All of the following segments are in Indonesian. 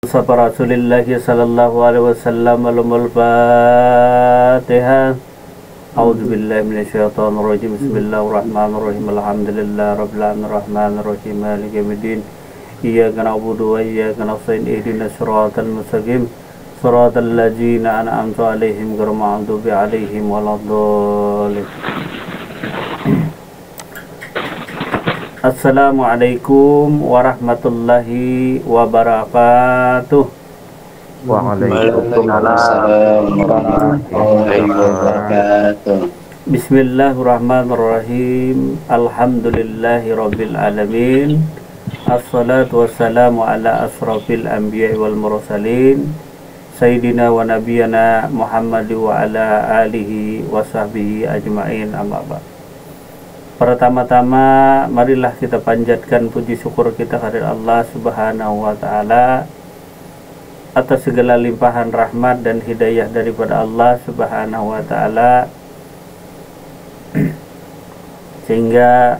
Sapa Rasulillahi sallallahu alaihi wasallam al-Fatiha. A'udzubillahi minasyaitonir rajim. Bismillahirrahmanirrahim. Alhamdulillahi rabbil alamin arrahmanir rahim maliki yaumiddin. Iyyaka na'budu wa iyyaka nasta'in ihdinas siratal mustaqim siratal ladzina an'amta 'alaihim ghairil maghdubi 'alaihim waladdallin. Assalamualaikum warahmatullahi wabarakatuh. Waalaikumsalam warahmatullahi wabarakatuh. Bismillahirrahmanirrahim. Alhamdulillahi rabbil alamin. Assalatu wassalamu ala asrafil anbiya'i wal mursalin Sayyidina wa nabiyana Muhammad wa ala alihi wa sahbihi ajma'in, amma ba'd. Pertama-tama marilah kita panjatkan puji syukur kita kepada Allah Subhanahu wa taala atas segala limpahan rahmat dan hidayah daripada Allah Subhanahu wa taala, sehingga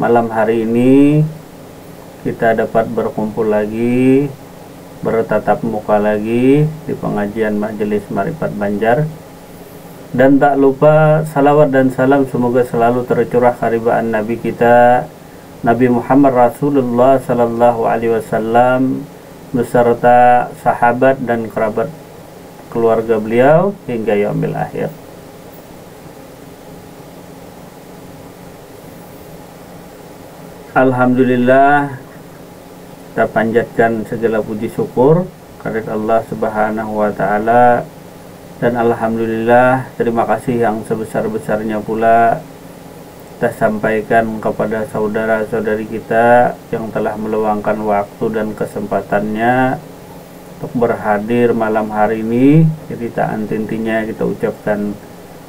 malam hari ini kita dapat berkumpul lagi, bertatap muka lagi di pengajian Majelis Ma'rifat Banjar. Dan tak lupa salawat dan salam semoga selalu tercurah karibaan Nabi kita Nabi Muhammad Rasulullah sallallahu alaihi wasallam beserta sahabat dan kerabat keluarga beliau hingga yaumil akhir. Alhamdulillah, kita panjatkan segala puji syukur kepada Allah Subhanahu wa taala. Dan alhamdulillah, terima kasih yang sebesar-besarnya pula kita sampaikan kepada saudara-saudari kita yang telah meluangkan waktu dan kesempatannya untuk berhadir malam hari ini. Jadi tak henti-hentinya kita ucapkan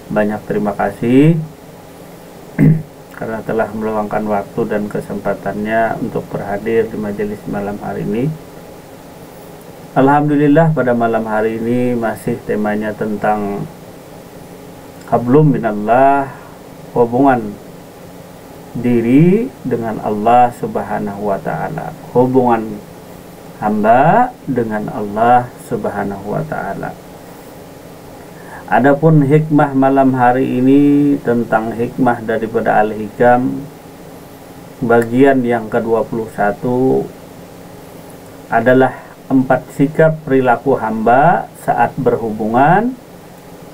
banyak terima kasih karena telah meluangkan waktu dan kesempatannya untuk berhadir di majelis malam hari ini. Alhamdulillah, pada malam hari ini masih temanya tentang hablum minallah, hubungan diri dengan Allah Subhanahu wa taala, hubungan hamba dengan Allah Subhanahu wa taala. Adapun hikmah malam hari ini tentang hikmah daripada Al-Hikam bagian yang ke-21 adalah 4 sikap perilaku hamba saat berhubungan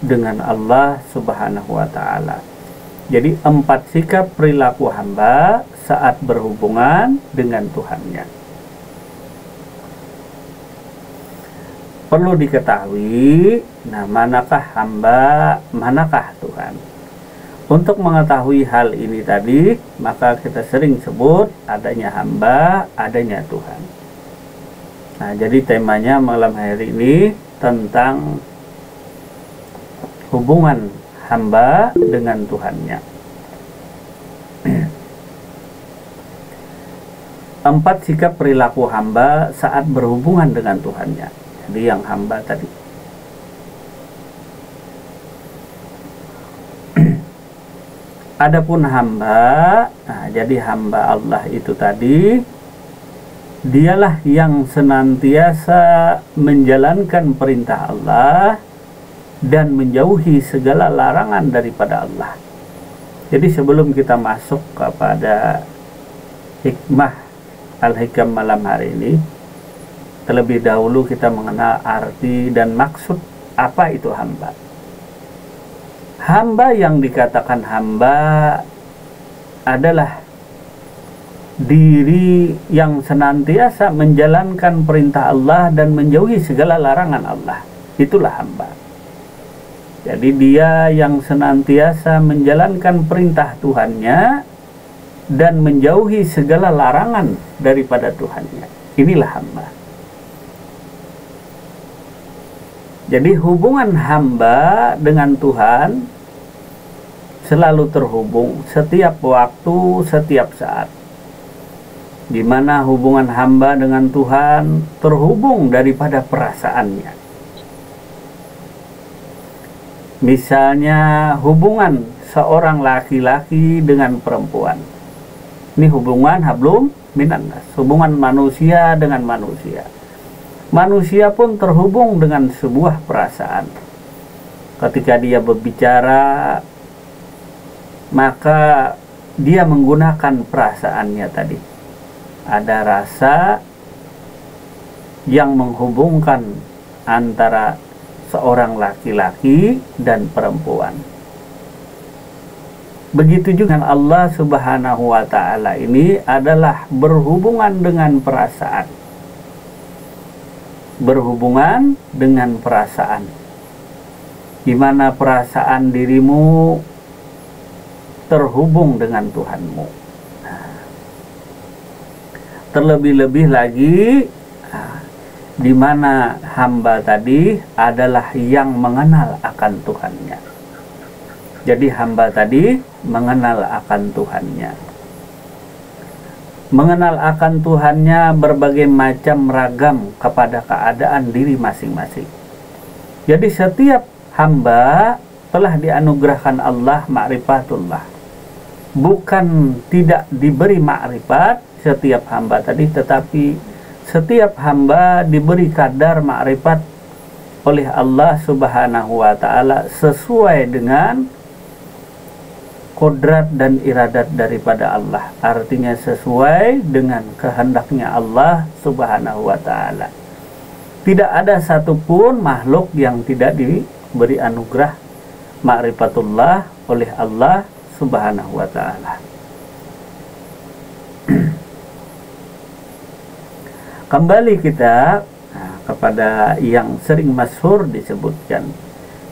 dengan Allah Subhanahu wa taala. Jadi 4 sikap perilaku hamba saat berhubungan dengan Tuhannya. Perlu diketahui, manakah hamba, manakah Tuhan. Untuk mengetahui hal ini tadi, maka kita sering sebut adanya hamba, adanya Tuhan. Nah, jadi temanya malam hari ini tentang hubungan hamba dengan Tuhannya. 4 sikap perilaku hamba saat berhubungan dengan Tuhannya. Jadi yang hamba tadi. Adapun hamba, nah jadi hamba Allah itu tadi, dialah yang senantiasa menjalankan perintah Allah dan menjauhi segala larangan daripada Allah. Jadi sebelum kita masuk kepada hikmah Al-Hikam malam hari ini, terlebih dahulu kita mengenal arti dan maksud apa itu hamba. Hamba yang dikatakan hamba adalah diri yang senantiasa menjalankan perintah Allah dan menjauhi segala larangan Allah. Itulah hamba. Jadi dia yang senantiasa menjalankan perintah Tuhannya dan menjauhi segala larangan daripada Tuhannya. Inilah hamba. Jadi hubungan hamba dengan Tuhan selalu terhubung setiap waktu, setiap saat. Di mana hubungan hamba dengan Tuhan terhubung daripada perasaannya. Misalnya hubungan seorang laki-laki dengan perempuan. Ini hubungan hablum minannas, hubungan manusia dengan manusia. Manusia pun terhubung dengan sebuah perasaan. Ketika dia berbicara, maka dia menggunakan perasaannya tadi. Ada rasa yang menghubungkan antara seorang laki-laki dan perempuan. Begitu juga Allah Subhanahu wa ta'ala ini adalah berhubungan dengan perasaan. Berhubungan dengan perasaan. Di mana perasaan dirimu terhubung dengan Tuhanmu. Terlebih-lebih lagi, di mana hamba tadi adalah yang mengenal akan Tuhannya. Jadi hamba tadi mengenal akan Tuhannya. Mengenal akan Tuhannya berbagai macam ragam kepada keadaan diri masing-masing. Jadi setiap hamba telah dianugerahkan Allah ma'rifatullah. Bukan tidak diberi ma'rifat setiap hamba tadi, tetapi setiap hamba diberi kadar ma'rifat oleh Allah Subhanahu wa ta'ala sesuai dengan kodrat dan iradat daripada Allah. Artinya sesuai dengan kehendaknya Allah Subhanahu wa ta'ala. Tidak ada satupun makhluk yang tidak diberi anugerah ma'rifatullah oleh Allah Subhanahu wa ta'ala. Kembali kita kepada yang sering masyhur disebutkan,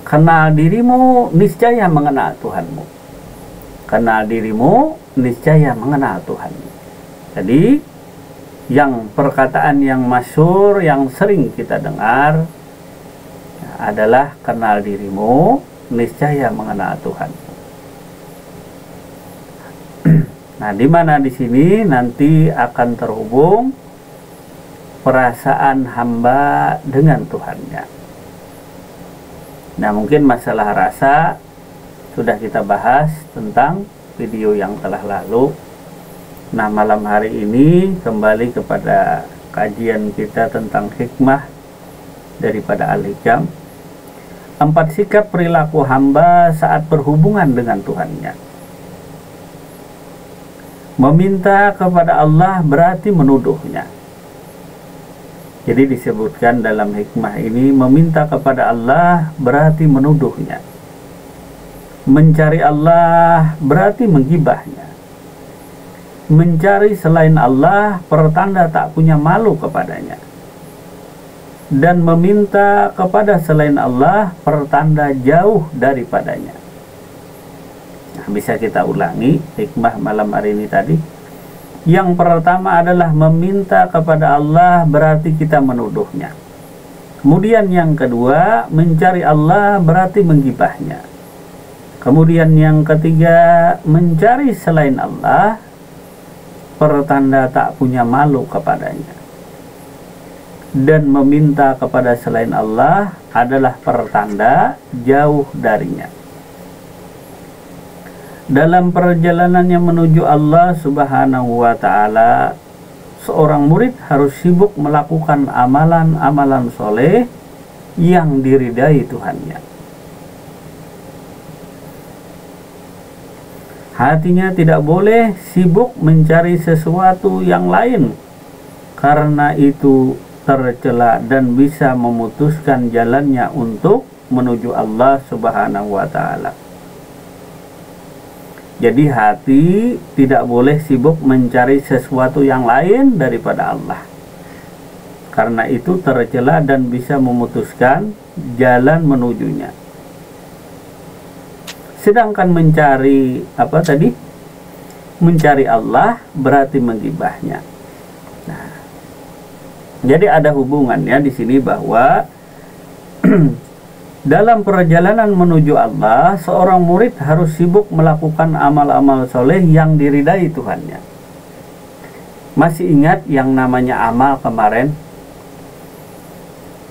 kenal dirimu niscaya mengenal Tuhanmu. Kenal dirimu niscaya mengenal Tuhan. Jadi yang perkataan yang masyhur yang sering kita dengar adalah kenal dirimu niscaya mengenal Tuhan. Nah, di mana di sini nanti akan terhubung perasaan hamba dengan Tuhannya. Nah, mungkin masalah rasa sudah kita bahas tentang video yang telah lalu. Nah, malam hari ini kembali kepada kajian kita tentang hikmah daripada Al-Hikam. 4 sikap perilaku hamba saat berhubungan dengan Tuhannya. Meminta kepada Allah berarti menuduhnya. Jadi disebutkan dalam hikmah ini, meminta kepada Allah berarti menuduhnya. Mencari Allah berarti menggibahnya. Mencari selain Allah pertanda tak punya malu kepadanya. Dan meminta kepada selain Allah pertanda jauh daripadanya. Nah, bisa kita ulangi hikmah malam hari ini tadi. Yang pertama adalah meminta kepada Allah berarti kita menuduhnya. Kemudian yang kedua, mencari Allah berarti menggibahnya. Kemudian yang ketiga, mencari selain Allah pertanda tak punya malu kepadanya. Dan meminta kepada selain Allah adalah pertanda jauh darinya. Dalam perjalanannya menuju Allah Subhanahu wa ta'ala, seorang murid harus sibuk melakukan amalan-amalan soleh yang diridai Tuhannya. Hatinya tidak boleh sibuk mencari sesuatu yang lain, karena itu tercela dan bisa memutuskan jalannya untuk menuju Allah Subhanahu wa ta'ala. Jadi hati tidak boleh sibuk mencari sesuatu yang lain daripada Allah, karena itu tercela dan bisa memutuskan jalan menujunya. Sedangkan mencari apa tadi? Mencari Allah berarti menggibahnya. Nah, jadi ada hubungannya di sini bahwa dalam perjalanan menuju Allah, seorang murid harus sibuk melakukan amal-amal soleh yang diridai Tuhannya. Masih ingat yang namanya amal kemarin?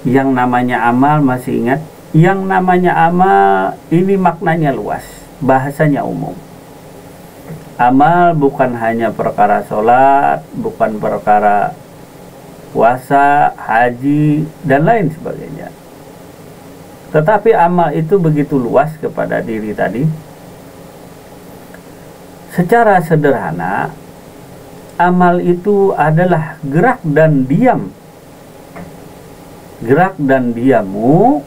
Yang namanya amal masih ingat? Yang namanya amal ini maknanya luas, bahasanya umum. Amal bukan hanya perkara sholat, bukan perkara puasa, haji, dan lain sebagainya. Tetapi amal itu begitu luas kepada diri tadi. Secara sederhana, amal itu adalah gerak dan diam. Gerak dan diammu,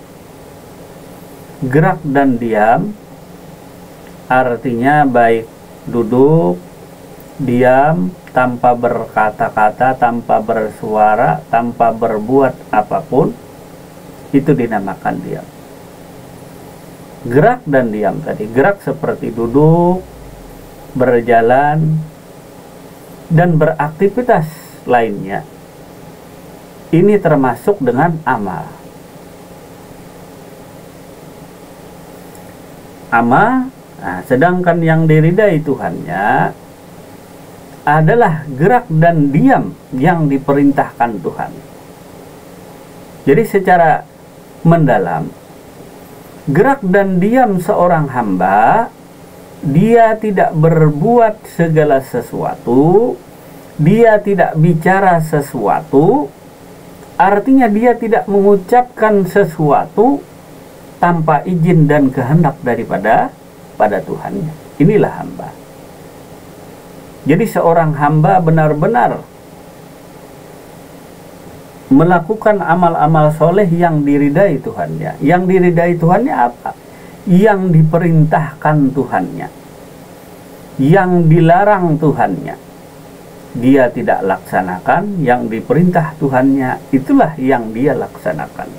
gerak dan diam artinya baik duduk, diam, tanpa berkata-kata, tanpa bersuara, tanpa berbuat apapun, itu dinamakan diam. Gerak dan diam tadi, gerak seperti duduk, berjalan, dan beraktivitas lainnya. Ini termasuk dengan amal. Amal, nah, sedangkan yang diridai Tuhannya adalah gerak dan diam yang diperintahkan Tuhan. Jadi secara mendalam, gerak dan diam seorang hamba, dia tidak berbuat segala sesuatu, dia tidak bicara sesuatu, artinya dia tidak mengucapkan sesuatu tanpa izin dan kehendak daripada Tuhannya. Inilah hamba. Jadi seorang hamba benar-benar melakukan amal-amal soleh yang diridai Tuhannya. Yang diridai Tuhannya apa? Yang diperintahkan Tuhannya, yang dilarang Tuhannya, dia tidak laksanakan. Yang diperintah Tuhannya, itulah yang dia laksanakan.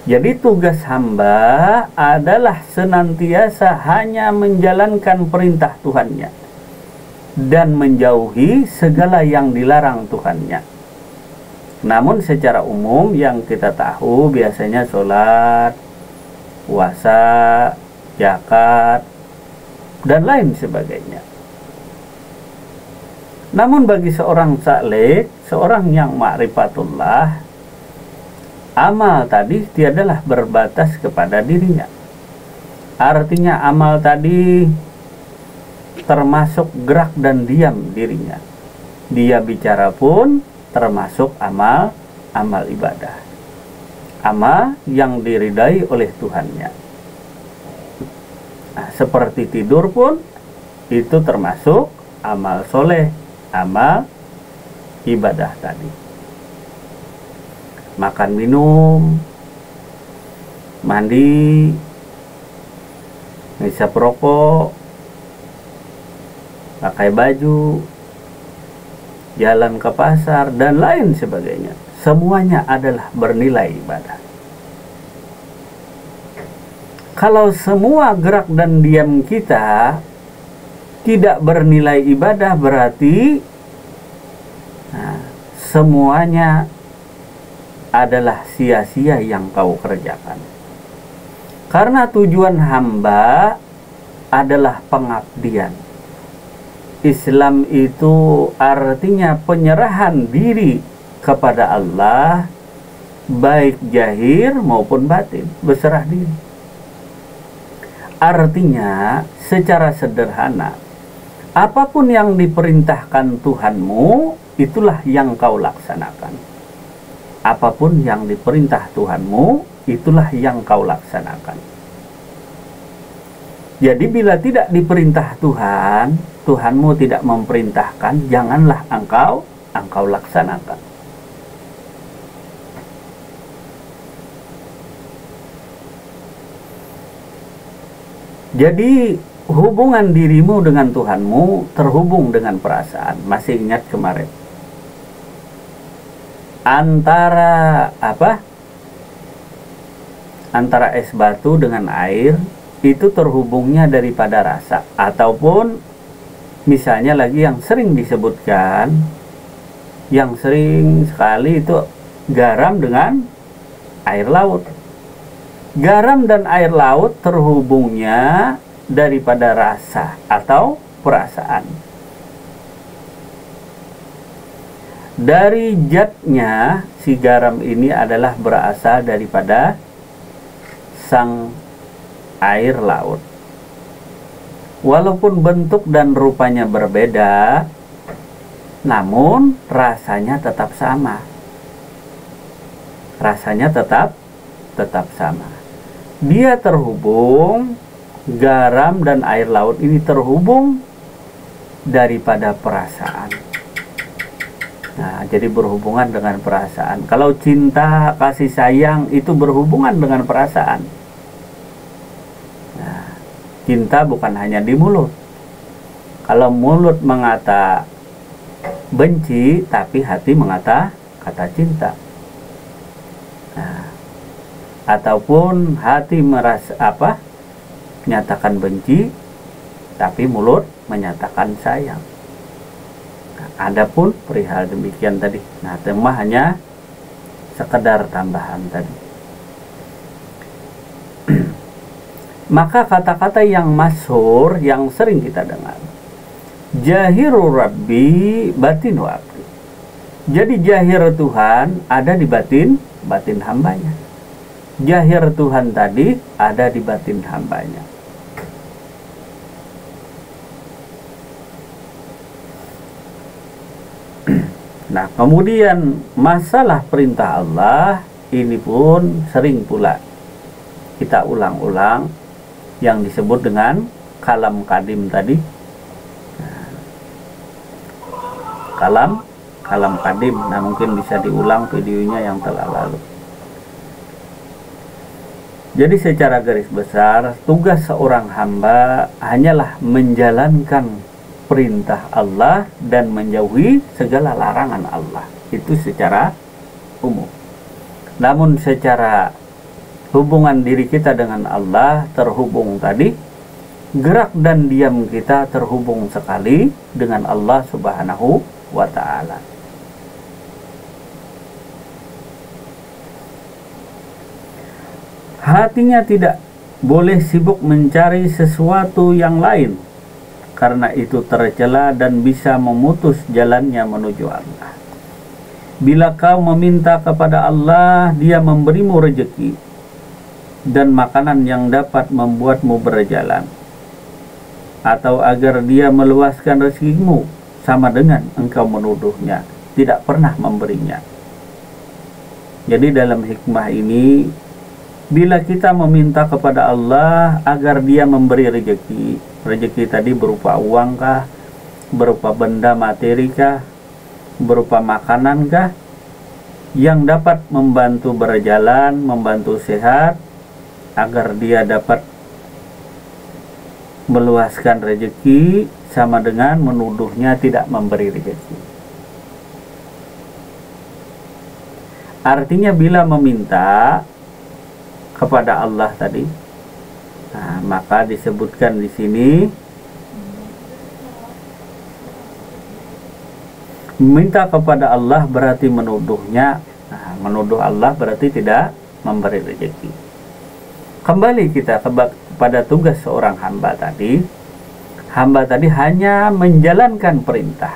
Jadi tugas hamba adalah senantiasa hanya menjalankan perintah Tuhannya dan menjauhi segala yang dilarang Tuhannya. Namun secara umum yang kita tahu biasanya sholat, puasa, zakat, dan lain sebagainya. Namun bagi seorang salik, seorang yang ma'rifatullah, amal tadi tiadalah berbatas kepada dirinya. Artinya amal tadi termasuk gerak dan diam dirinya. Dia bicara pun termasuk amal ibadah. Amal yang diridai oleh Tuhannya. Nah, seperti tidur pun itu termasuk amal soleh, amal ibadah tadi. Makan minum, mandi, ngisap rokok, pakai baju, jalan ke pasar, dan lain sebagainya. Semuanya adalah bernilai ibadah. Kalau semua gerak dan diam kita tidak bernilai ibadah, berarti semuanya adalah sia-sia yang kau kerjakan. Karena tujuan hamba adalah pengabdian. Islam itu artinya penyerahan diri kepada Allah, baik zahir maupun batin, berserah diri. Artinya secara sederhana, apapun yang diperintahkan Tuhanmu, itulah yang kau laksanakan. Apapun yang diperintah Tuhanmu, itulah yang kau laksanakan. Jadi bila tidak diperintah Tuhan, Tuhanmu tidak memerintahkan, janganlah engkau laksanakan. Jadi hubungan dirimu dengan Tuhanmu terhubung dengan perasaan. Masih ingat kemarin? Antara es batu dengan air itu terhubungnya daripada rasa, ataupun misalnya lagi yang sering disebutkan, yang sering sekali itu garam dengan air laut. Garam dan air laut terhubungnya daripada rasa atau perasaan. Dari zatnya si garam ini adalah berasal daripada sang air laut. Walaupun bentuk dan rupanya berbeda, namun rasanya tetap sama. Rasanya tetap sama. Dia terhubung, garam dan air laut ini terhubung daripada perasaan. Nah, jadi berhubungan dengan perasaan. Kalau cinta, kasih sayang itu berhubungan dengan perasaan. Nah, cinta bukan hanya di mulut. Kalau mulut mengata benci, tapi hati mengata kata cinta. Nah, ataupun hati menyatakan benci, tapi mulut menyatakan sayang. Adapun perihal demikian tadi, nah tema hanya sekedar tambahan tadi. Maka kata-kata yang masyhur yang sering kita dengar, Jahiru Rabbi batinu abdi. Jadi jahir Tuhan ada di batin hambanya. Jahir Tuhan tadi ada di batin hambanya. Nah, kemudian masalah perintah Allah ini pun sering pula kita ulang-ulang yang disebut dengan kalam kadim tadi. Nah, kalam kadim. Nah, mungkin bisa diulang videonya yang telah lalu. Jadi secara garis besar, tugas seorang hamba hanyalah menjalankan perintah Allah dan menjauhi segala larangan Allah. Itu secara umum. Namun secara hubungan diri kita dengan Allah terhubung tadi, gerak dan diam kita terhubung sekali dengan Allah Subhanahu wa ta'ala. Hatinya tidak boleh sibuk mencari sesuatu yang lain, karena itu tercela dan bisa memutus jalannya menuju Allah. Bila kau meminta kepada Allah, Dia memberimu rezeki dan makanan yang dapat membuatmu berjalan, atau agar Dia meluaskan rezekimu, sama dengan engkau menuduhnya tidak pernah memberinya. Jadi dalam hikmah ini, bila kita meminta kepada Allah agar Dia memberi rezeki tadi berupa uang kah, berupa benda materi kah, berupa makanan kah, yang dapat membantu berjalan, membantu sehat, agar dia dapat meluaskan rezeki, sama dengan menuduhnya tidak memberi rezeki. Artinya bila meminta kepada Allah tadi, nah, maka disebutkan di sini meminta kepada Allah berarti menuduhnya. Nah, menuduh Allah berarti tidak memberi rezeki. Kembali kita kepada tugas seorang hamba tadi. Hamba tadi hanya menjalankan perintah.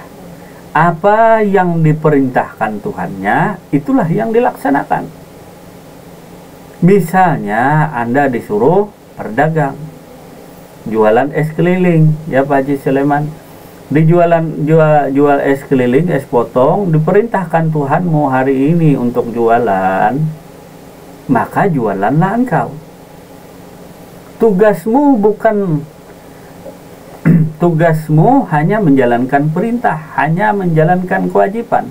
Apa yang diperintahkan Tuhannya, itulah yang dilaksanakan. Misalnya Anda disuruh berdagang, jualan es keliling, ya Pak Haji Sulaiman, jual es keliling, es potong, diperintahkan Tuhanmu hari ini untuk jualan, maka jualanlah engkau. Tugasmu hanya menjalankan perintah, hanya menjalankan kewajiban.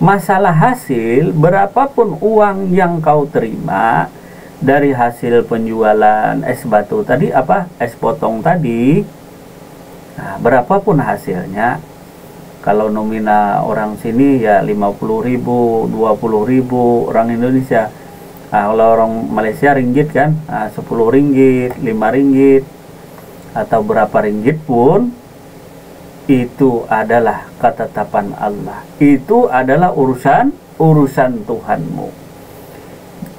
Masalah hasil, berapapun uang yang kau terima dari hasil penjualan es batu tadi, es potong tadi, nah, berapapun hasilnya, kalau nominal orang sini ya 50.000, 20.000 orang Indonesia. Nah, kalau orang Malaysia ringgit kan, 10 ringgit, 5 ringgit, atau berapa ringgit pun, itu adalah ketetapan Allah. Itu adalah urusan Tuhanmu.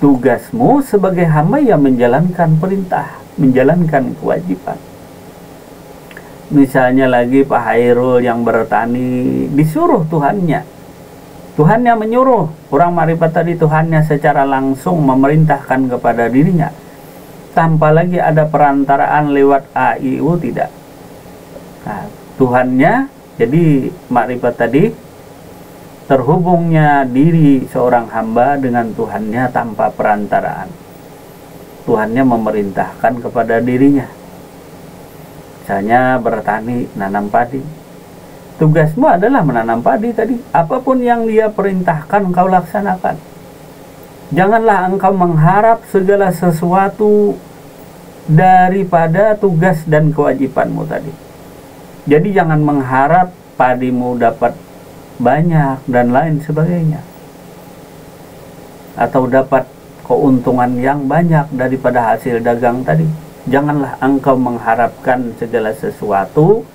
Tugasmu sebagai hamba yang menjalankan perintah, menjalankan kewajiban. Misalnya lagi Pak Hairul yang bertani, disuruh Tuhannya menyuruh. Orang Marifat tadi Tuhannya secara langsung memerintahkan kepada dirinya, tanpa lagi ada perantaraan lewat AIU, tidak. Nah, Tuhannya Jadi makrifat tadi terhubungnya diri seorang hamba dengan Tuhannya tanpa perantaraan. Tuhannya memerintahkan kepada dirinya. Misalnya bertani, nanam padi. Tugasmu adalah menanam padi tadi. Apapun yang dia perintahkan engkau laksanakan. Janganlah engkau mengharap segala sesuatu daripada tugas dan kewajibanmu tadi. Jadi jangan mengharap padimu dapat banyak dan lain sebagainya, atau dapat keuntungan yang banyak daripada hasil dagang tadi. Janganlah engkau mengharapkan segala sesuatu,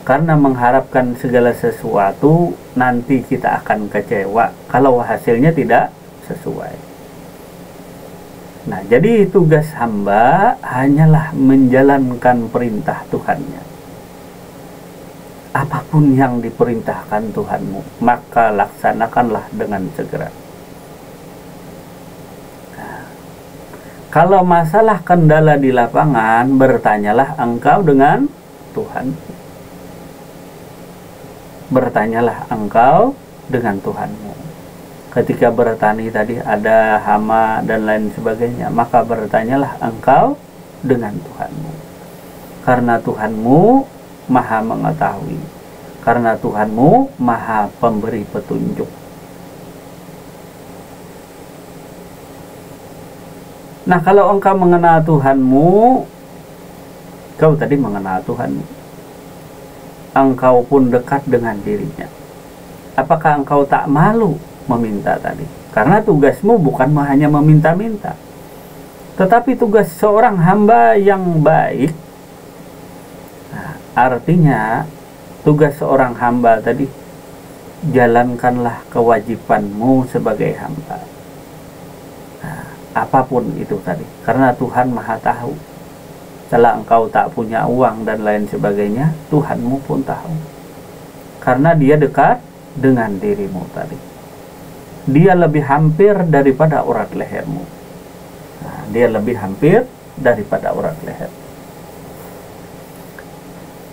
karena mengharapkan segala sesuatu nanti kita akan kecewa kalau hasilnya tidak sesuai. Nah, jadi tugas hamba hanyalah menjalankan perintah Tuhannya. Apapun yang diperintahkan Tuhanmu, maka laksanakanlah dengan segera. Nah, kalau masalah kendala di lapangan, bertanyalah engkau dengan Tuhan. Bertanyalah engkau dengan Tuhanmu. Ketika bertani tadi ada hama dan lain sebagainya, maka bertanyalah engkau dengan Tuhanmu. Karena Tuhanmu Maha mengetahui, karena Tuhanmu Maha pemberi petunjuk. Nah, kalau engkau mengenal Tuhanmu, kau tadi mengenal Tuhanmu, engkau pun dekat dengan dirinya. Apakah engkau tak malu meminta tadi? Karena tugasmu bukan hanya meminta-minta, tetapi tugas seorang hamba yang baik. Artinya tugas seorang hamba tadi, jalankanlah kewajibanmu sebagai hamba. Nah, apapun itu tadi, karena Tuhan Maha tahu. Setelah engkau tak punya uang dan lain sebagainya, Tuhanmu pun tahu. Karena dia dekat dengan dirimu tadi. Dia lebih hampir daripada urat lehermu. Nah, dia lebih hampir daripada urat leher.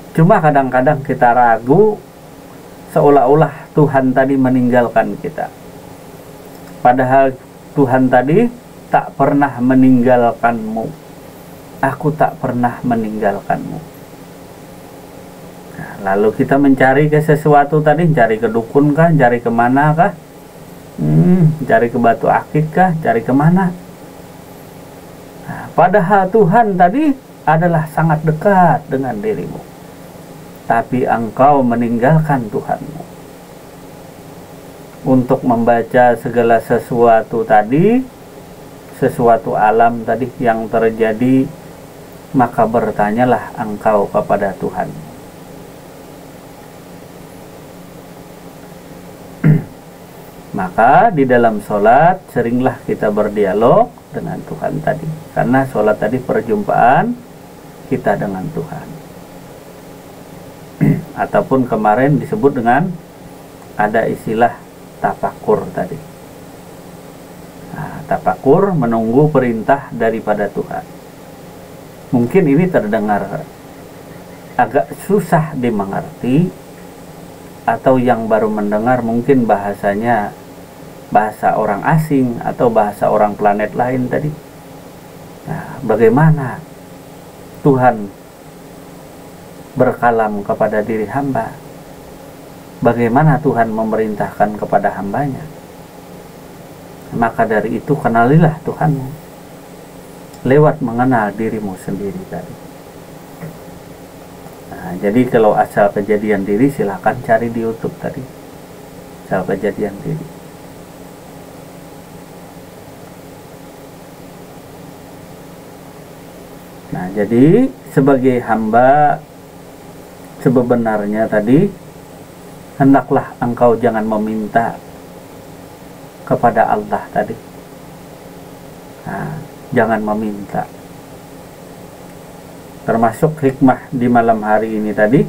Cuma kadang-kadang kita ragu, seolah-olah Tuhan tadi meninggalkan kita. Padahal Tuhan tadi tak pernah meninggalkanmu. Aku tak pernah meninggalkanmu. Nah, lalu kita mencari ke sesuatu tadi, cari ke dukun kah, cari kemana kah? Cari ke batu akik kah, cari kemana? Nah, padahal Tuhan tadi adalah sangat dekat dengan dirimu. Tapi engkau meninggalkan Tuhanmu. Untuk membaca segala sesuatu tadi, sesuatu alam tadi yang terjadi, maka bertanyalah engkau kepada Tuhan. Maka di dalam sholat seringlah kita berdialog dengan Tuhan tadi. Karena sholat tadi perjumpaan kita dengan Tuhan. Ataupun kemarin disebut dengan ada istilah tafakur tadi. Nah, tafakur menunggu perintah daripada Tuhan. Mungkin ini terdengar agak susah dimengerti, atau yang baru mendengar mungkin bahasanya bahasa orang asing atau bahasa orang planet lain tadi. Nah, bagaimana Tuhan berkalam kepada diri hamba? Bagaimana Tuhan memerintahkan kepada hambanya? Maka dari itu kenalilah Tuhanmu lewat mengenal dirimu sendiri tadi. Nah, jadi kalau asal kejadian diri silahkan cari di YouTube tadi, asal kejadian diri. Nah, jadi sebagai hamba sebenarnya tadi, hendaklah engkau jangan meminta kepada Allah tadi. Nah, jangan meminta. Termasuk hikmah di malam hari ini tadi,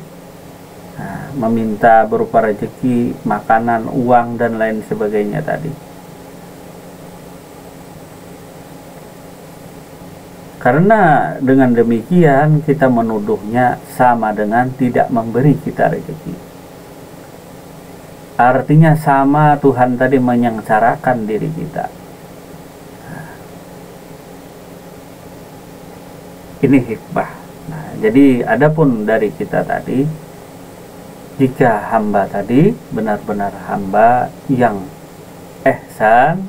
nah, meminta berupa rezeki, makanan, uang, dan lain sebagainya tadi. Karena dengan demikian kita menuduhnya sama dengan tidak memberi kita rezeki. Artinya sama Tuhan tadi menyengsarakan diri kita. Ini hikmah. Nah, jadi adapun dari kita tadi, jika hamba tadi benar-benar hamba yang ihsan,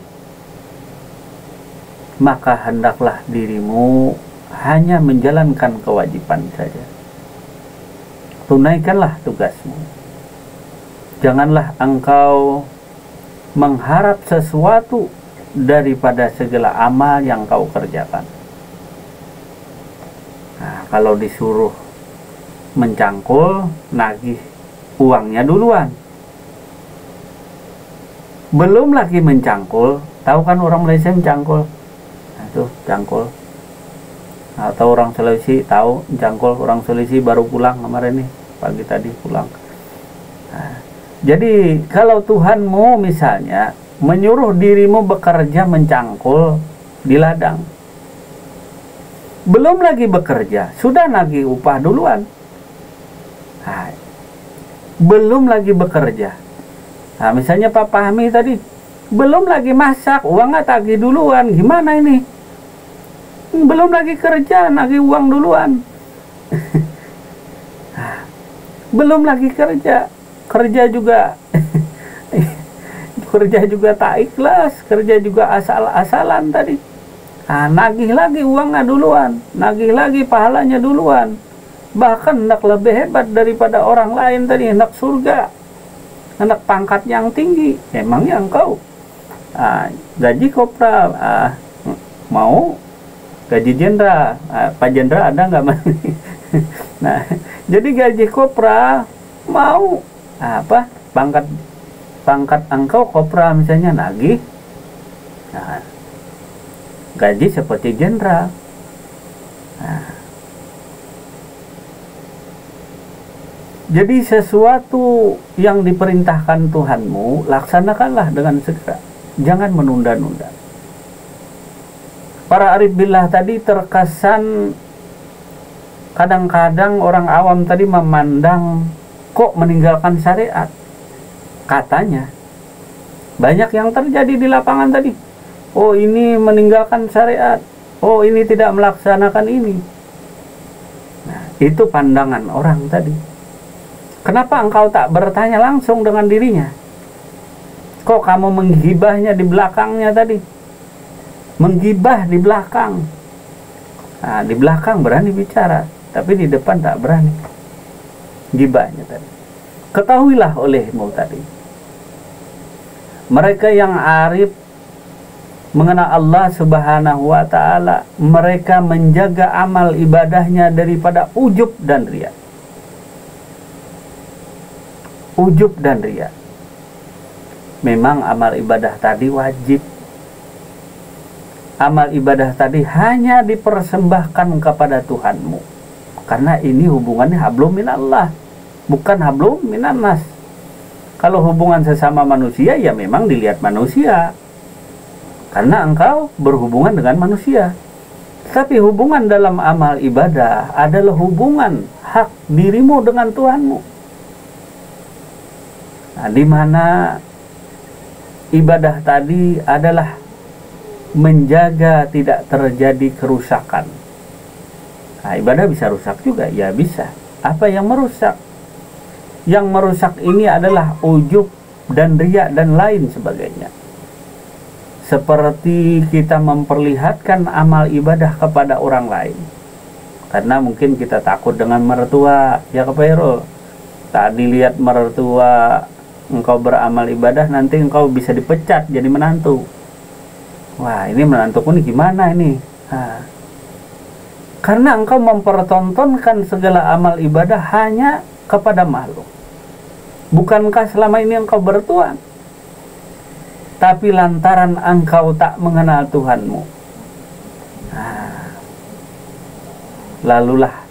maka hendaklah dirimu hanya menjalankan kewajiban saja. Tunaikanlah tugasmu. Janganlah engkau mengharap sesuatu daripada segala amal yang kau kerjakan. Nah, kalau disuruh mencangkul, nagih uangnya duluan. Belum lagi mencangkul, tahu kan orang Malaysia mencangkul? Nah, itu cangkul. Atau orang Sulawesi tahu mencangkul, orang Sulawesi baru pulang kemarin nih, pagi tadi pulang. Nah, jadi kalau Tuhanmu misalnya menyuruh dirimu bekerja mencangkul di ladang, belum lagi bekerja, sudah nagih upah duluan. Nah, belum lagi bekerja. Nah, misalnya Pak Fahmi tadi, belum lagi masak, uangnya tagih duluan. Gimana ini? Belum lagi kerja, nagih uang duluan. Nah, belum lagi kerja. Kerja juga kerja juga tak ikhlas, kerja juga asal-asalan tadi. Nah, nagih lagi uangnya duluan, nagih lagi pahalanya duluan. Bahkan hendak lebih hebat daripada orang lain tadi, hendak surga, hendak pangkat yang tinggi. Emangnya engkau gaji kopra mau gaji jenderal, Pak Jenderal ada nggak? Nah, jadi gaji kopra mau apa? Pangkat engkau kopra misalnya nagih. Nah, gaji seperti jenderal. Nah, jadi sesuatu yang diperintahkan Tuhanmu, laksanakanlah dengan segera. Jangan menunda-nunda. Para arif billah tadi terkesan kadang-kadang orang awam tadi memandang kok meninggalkan syariat. Katanya banyak yang terjadi di lapangan tadi. Oh, ini meninggalkan syariat. Oh, ini tidak melaksanakan ini. Nah, itu pandangan orang tadi. Kenapa engkau tak bertanya langsung dengan dirinya? Kok kamu menggibahnya di belakangnya tadi? Menggibah di belakang. Nah, di belakang berani bicara, tapi di depan tak berani. Gibahnya tadi. Ketahuilah olehmu tadi. Mereka yang arif mengenal Allah Subhanahu wa ta'ala, mereka menjaga amal ibadahnya daripada ujub dan riya. Ujub dan riya. Memang amal ibadah tadi wajib. Amal ibadah tadi hanya dipersembahkan kepada Tuhanmu. Karena ini hubungannya hablum minallah, bukan hablum minannas. Kalau hubungan sesama manusia, ya memang dilihat manusia. Karena engkau berhubungan dengan manusia. Tapi hubungan dalam amal ibadah adalah hubungan hak dirimu dengan Tuhanmu. Nah, di mana ibadah tadi adalah menjaga tidak terjadi kerusakan. Nah, ibadah bisa rusak juga, ya bisa. Apa yang merusak? Yang merusak ini adalah ujub dan riya dan lain sebagainya. Seperti kita memperlihatkan amal ibadah kepada orang lain. Karena mungkin kita takut dengan mertua, ya Kepairo. Tak dilihat mertua engkau beramal ibadah, nanti engkau bisa dipecat jadi menantu. Wah, ini menantuku nih gimana ini? Nah, karena engkau mempertontonkan segala amal ibadah hanya kepada makhluk. Bukankah selama ini engkau bertuan? Tapi lantaran engkau tak mengenal Tuhanmu, nah, lalulah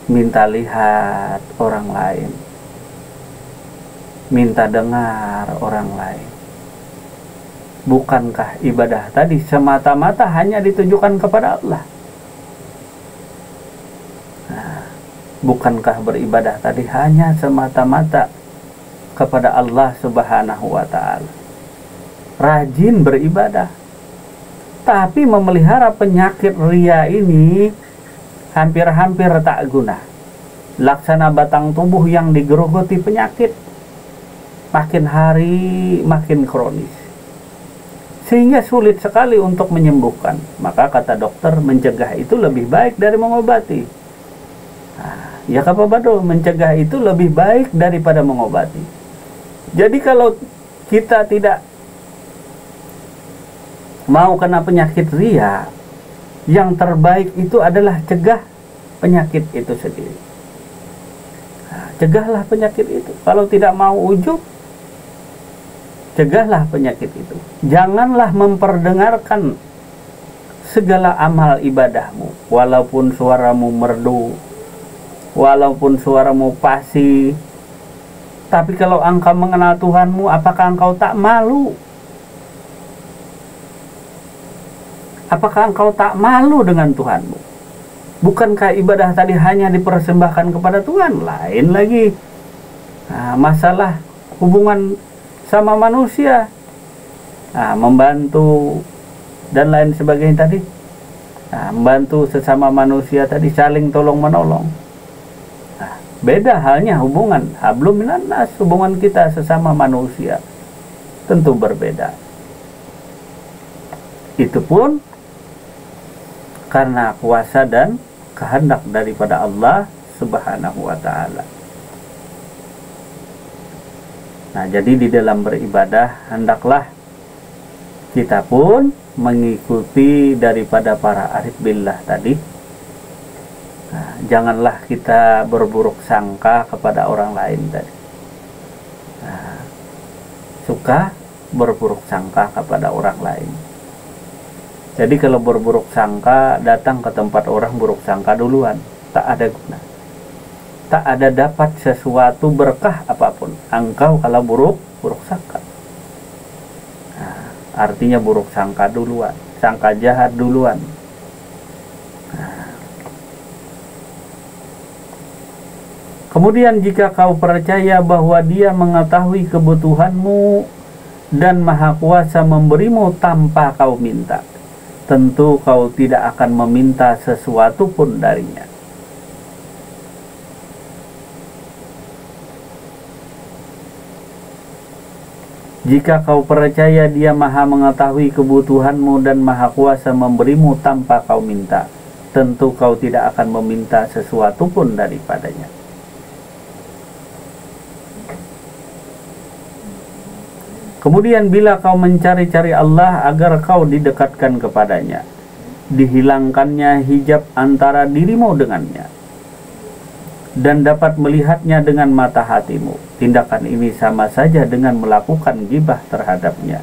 minta lihat orang lain, minta dengar orang lain. Bukankah ibadah tadi semata-mata hanya ditujukan kepada Allah? Bukankah beribadah tadi hanya semata-mata kepada Allah Subhanahu wa ta'ala? Rajin beribadah, tapi memelihara penyakit ria ini hampir-hampir tak guna. Laksana batang tubuh yang digerogoti penyakit, makin hari makin kronis, sehingga sulit sekali untuk menyembuhkan. Maka kata dokter, mencegah itu lebih baik dari mengobati. Ya Kak Bado, mencegah itu lebih baik daripada mengobati. Jadi kalau kita tidak mau kena penyakit ria, yang terbaik itu adalah cegah penyakit itu sendiri. Cegahlah penyakit itu. Kalau tidak mau ujub, cegahlah penyakit itu. Janganlah memperdengarkan segala amal ibadahmu, walaupun suaramu merdu, walaupun suaramu pasi. Tapi kalau engkau mengenal Tuhanmu, apakah engkau tak malu? Apakah engkau tak malu dengan Tuhanmu? Bukankah ibadah tadi hanya dipersembahkan kepada Tuhan? Lain lagi masalah hubungan sama manusia, membantu dan lain sebagainya tadi. Membantu sesama manusia tadi, saling tolong menolong. Beda halnya hubungan hablum minan nas, hubungan kita sesama manusia tentu berbeda. Itu pun karena kuasa dan kehendak daripada Allah Subhanahu wa ta'ala. Nah, jadi di dalam beribadah hendaklah kita pun mengikuti daripada para arif billah tadi. Janganlah kita berburuk sangka kepada orang lain tadi. Suka berburuk sangka kepada orang lain. Jadi kalau berburuk sangka, datang ke tempat orang buruk sangka duluan, tak ada guna. Tak ada dapat sesuatu berkah apapun engkau kalau buruk sangka. Artinya buruk sangka duluan, sangka jahat duluan. Kemudian jika kau percaya bahwa Dia mengetahui kebutuhanmu dan Maha Kuasa memberimu tanpa kau minta, tentu kau tidak akan meminta sesuatu pun darinya. Jika kau percaya Dia Maha mengetahui kebutuhanmu dan Maha Kuasa memberimu tanpa kau minta, tentu kau tidak akan meminta sesuatu pun daripadanya. Kemudian bila kau mencari-cari Allah agar kau didekatkan kepadanya, dihilangkannya hijab antara dirimu dengannya, dan dapat melihatnya dengan mata hatimu, tindakan ini sama saja dengan melakukan ghibah terhadapnya,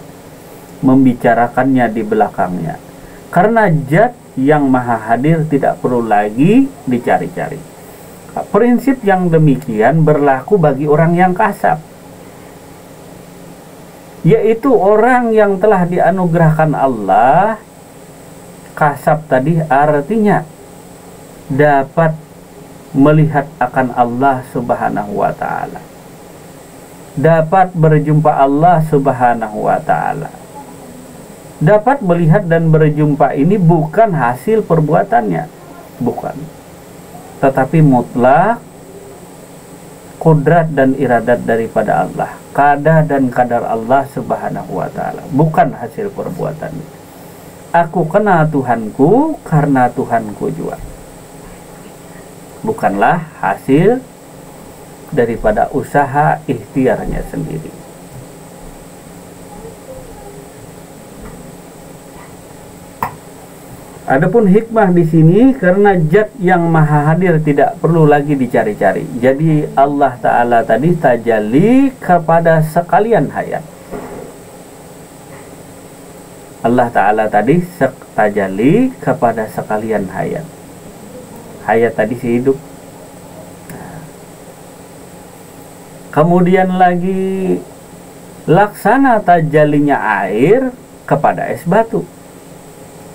membicarakannya di belakangnya. Karena Zat yang Maha Hadir tidak perlu lagi dicari-cari. Prinsip yang demikian berlaku bagi orang yang kasab, yaitu orang yang telah dianugerahkan Allah. Kasab tadi artinya dapat melihat akan Allah Subhanahu wa ta'ala, dapat berjumpa Allah Subhanahu wa ta'ala. Dapat melihat dan berjumpa ini bukan hasil perbuatannya, bukan, tetapi mutlak kudrat dan iradat daripada Allah, kada dan kadar Allah Subhanahu wa ta'ala, bukan hasil perbuatan. Aku kenal Tuhanku karena Tuhanku jua, bukanlah hasil daripada usaha ikhtiarnya sendiri. Adapun hikmah di sini karena Zat yang Maha Hadir tidak perlu lagi dicari-cari. Jadi Allah Ta'ala tadi tajalli kepada sekalian hayat. Allah Ta'ala tadi tajalli kepada sekalian hayat. Hayat tadi si hidup. Kemudian lagi laksana tajallinya air kepada es batu,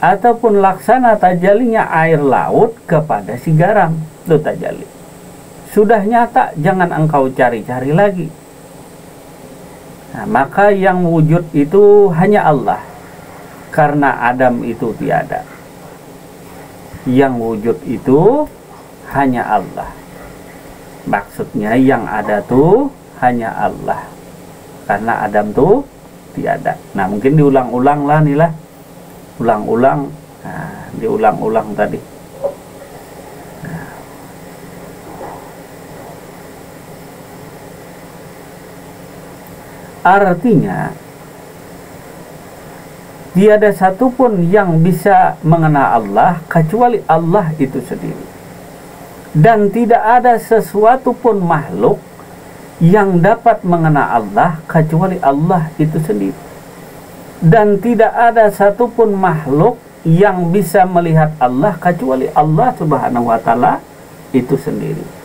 ataupun laksana tajallinya air laut kepada si garam, itu tajalli. sudah nyata, jangan engkau cari-cari lagi. Nah, maka yang wujud itu hanya Allah, karena Adam itu tiada. Yang wujud itu hanya Allah. Maksudnya yang ada tuh hanya Allah, karena Adam tuh tiada. Nah, mungkin diulang-ulang lah nih lah, ulang-ulang. Nah, diulang-ulang tadi. Artinya tiada satupun yang bisa mengenal Allah kecuali Allah itu sendiri. Dan tidak ada sesuatu pun makhluk yang dapat mengenal Allah kecuali Allah itu sendiri. Dan tidak ada satupun makhluk yang bisa melihat Allah kecuali Allah Subhanahu wa Ta'ala itu sendiri.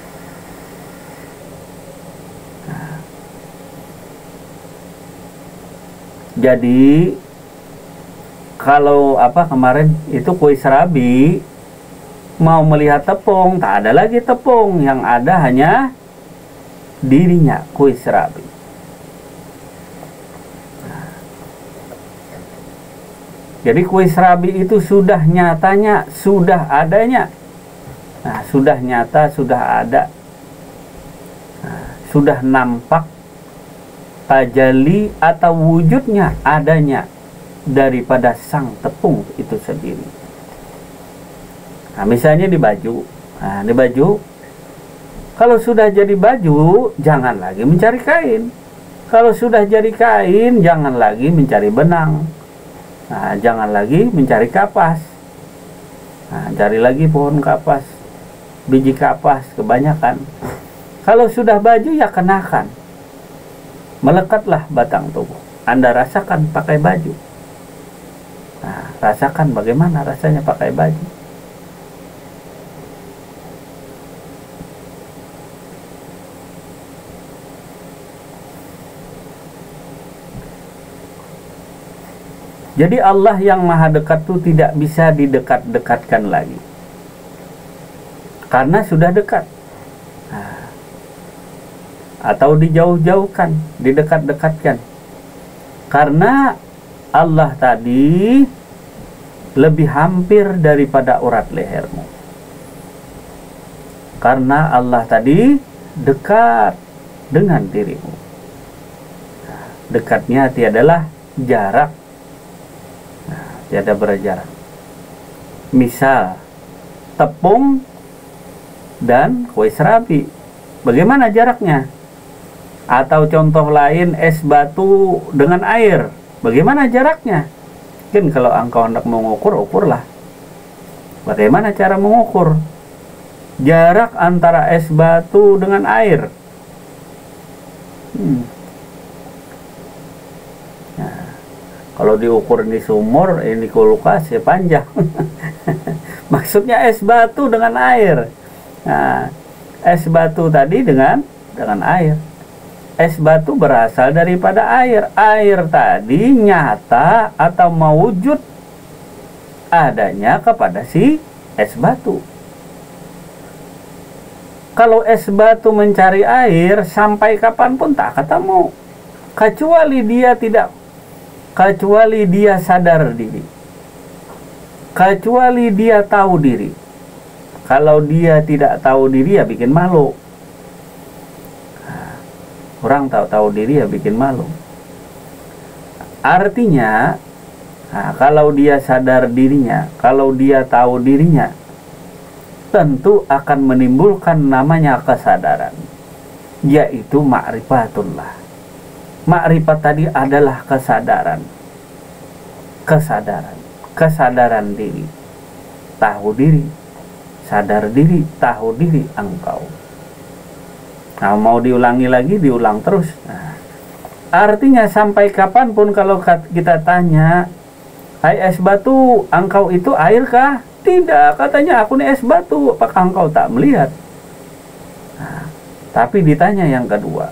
Jadi kalau kemarin itu kuis Rabi mau melihat tepung, tak ada lagi tepung, yang ada hanya dirinya kuis Rabi. Jadi kuis Rabi itu sudah nyatanya, sudah adanya. Nah, sudah nyata, sudah ada. Nah, sudah nampak tajalli atau wujudnya adanya daripada sang tepung itu sendiri. Nah, misalnya di baju. Nah, di baju, kalau sudah jadi baju, jangan lagi mencari kain. Kalau sudah jadi kain, jangan lagi mencari benang. Nah, jangan lagi mencari kapas. Nah, cari lagi pohon kapas, biji kapas kebanyakan. Kalau sudah baju, ya kenakan. Melekatlah batang tubuh. Anda rasakan pakai baju. Nah, rasakan bagaimana rasanya pakai baju. Jadi Allah yang maha dekat itu tidak bisa didekat-dekatkan lagi, karena sudah dekat. Nah, atau dijauh-jauhkan, didekat-dekatkan, karena Allah tadi lebih hampir daripada urat lehermu. Karena Allah tadi dekat dengan dirimu. Nah, dekatnya tiadalah jarak. Nah, tiada berjarak. Misal tepung dan kuis Rabi, bagaimana jaraknya? Atau contoh lain, es batu dengan air, bagaimana jaraknya? Mungkin kalau engkau hendak mengukur, ukurlah. Bagaimana cara mengukur jarak antara es batu dengan air? Nah, kalau diukur di sumur, ini kulkas ya panjang. Maksudnya es batu dengan air. Nah, es batu tadi dengan air. Es batu berasal daripada air. Air tadi nyata atau mewujud adanya kepada si es batu. Kalau es batu mencari air, sampai kapanpun tak ketemu, kecuali dia sadar diri, kecuali dia tahu diri. Kalau dia tidak tahu diri, ya bikin malu. Orang tahu diri ya bikin malu. Artinya, nah, kalau dia sadar dirinya, kalau dia tahu dirinya, tentu akan menimbulkan namanya kesadaran, yaitu ma'rifatullah. Ma'rifat tadi adalah kesadaran. Kesadaran diri. Tahu diri, sadar diri, tahu diri engkau. Nah, mau diulangi lagi, diulang terus. Nah, artinya sampai kapanpun kalau kita tanya, hai es batu, engkau itu air kah? Tidak, katanya aku ini es batu. Apakah engkau tak melihat? Nah, tapi ditanya yang kedua,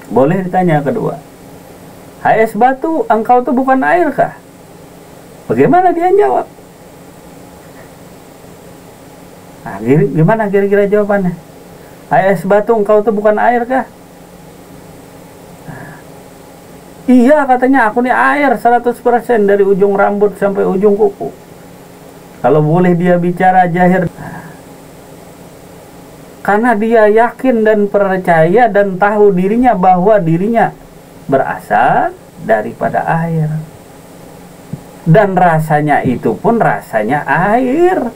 boleh ditanya yang kedua, hai es batu, engkau itu bukan air kah? Bagaimana dia jawab? Nah, gimana kira-kira jawabannya? Es batu, engkau tuh bukan air kah? Iya katanya, aku nih air 100% dari ujung rambut sampai ujung kuku. Kalau boleh dia bicara jahir, karena dia yakin dan percaya dan tahu dirinya bahwa dirinya berasal daripada air. Dan rasanya itu pun rasanya air.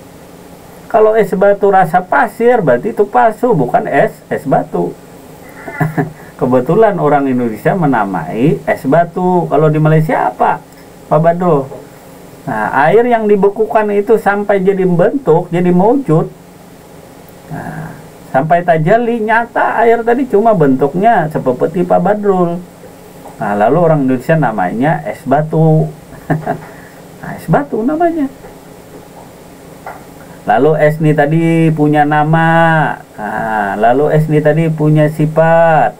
Kalau es batu rasa pasir, berarti itu palsu, bukan es batu. Kebetulan orang Indonesia menamai es batu. Kalau di Malaysia apa, Pak Bado? Nah, air yang dibekukan itu sampai jadi bentuk, jadi mewujud. Nah, sampai tajalli nyata air tadi cuma bentuknya seperti Pak Badrul. Nah, lalu orang Indonesia namanya es batu. Nah, es batu namanya. Lalu es ini tadi punya nama. Nah, lalu es ini tadi punya sifat.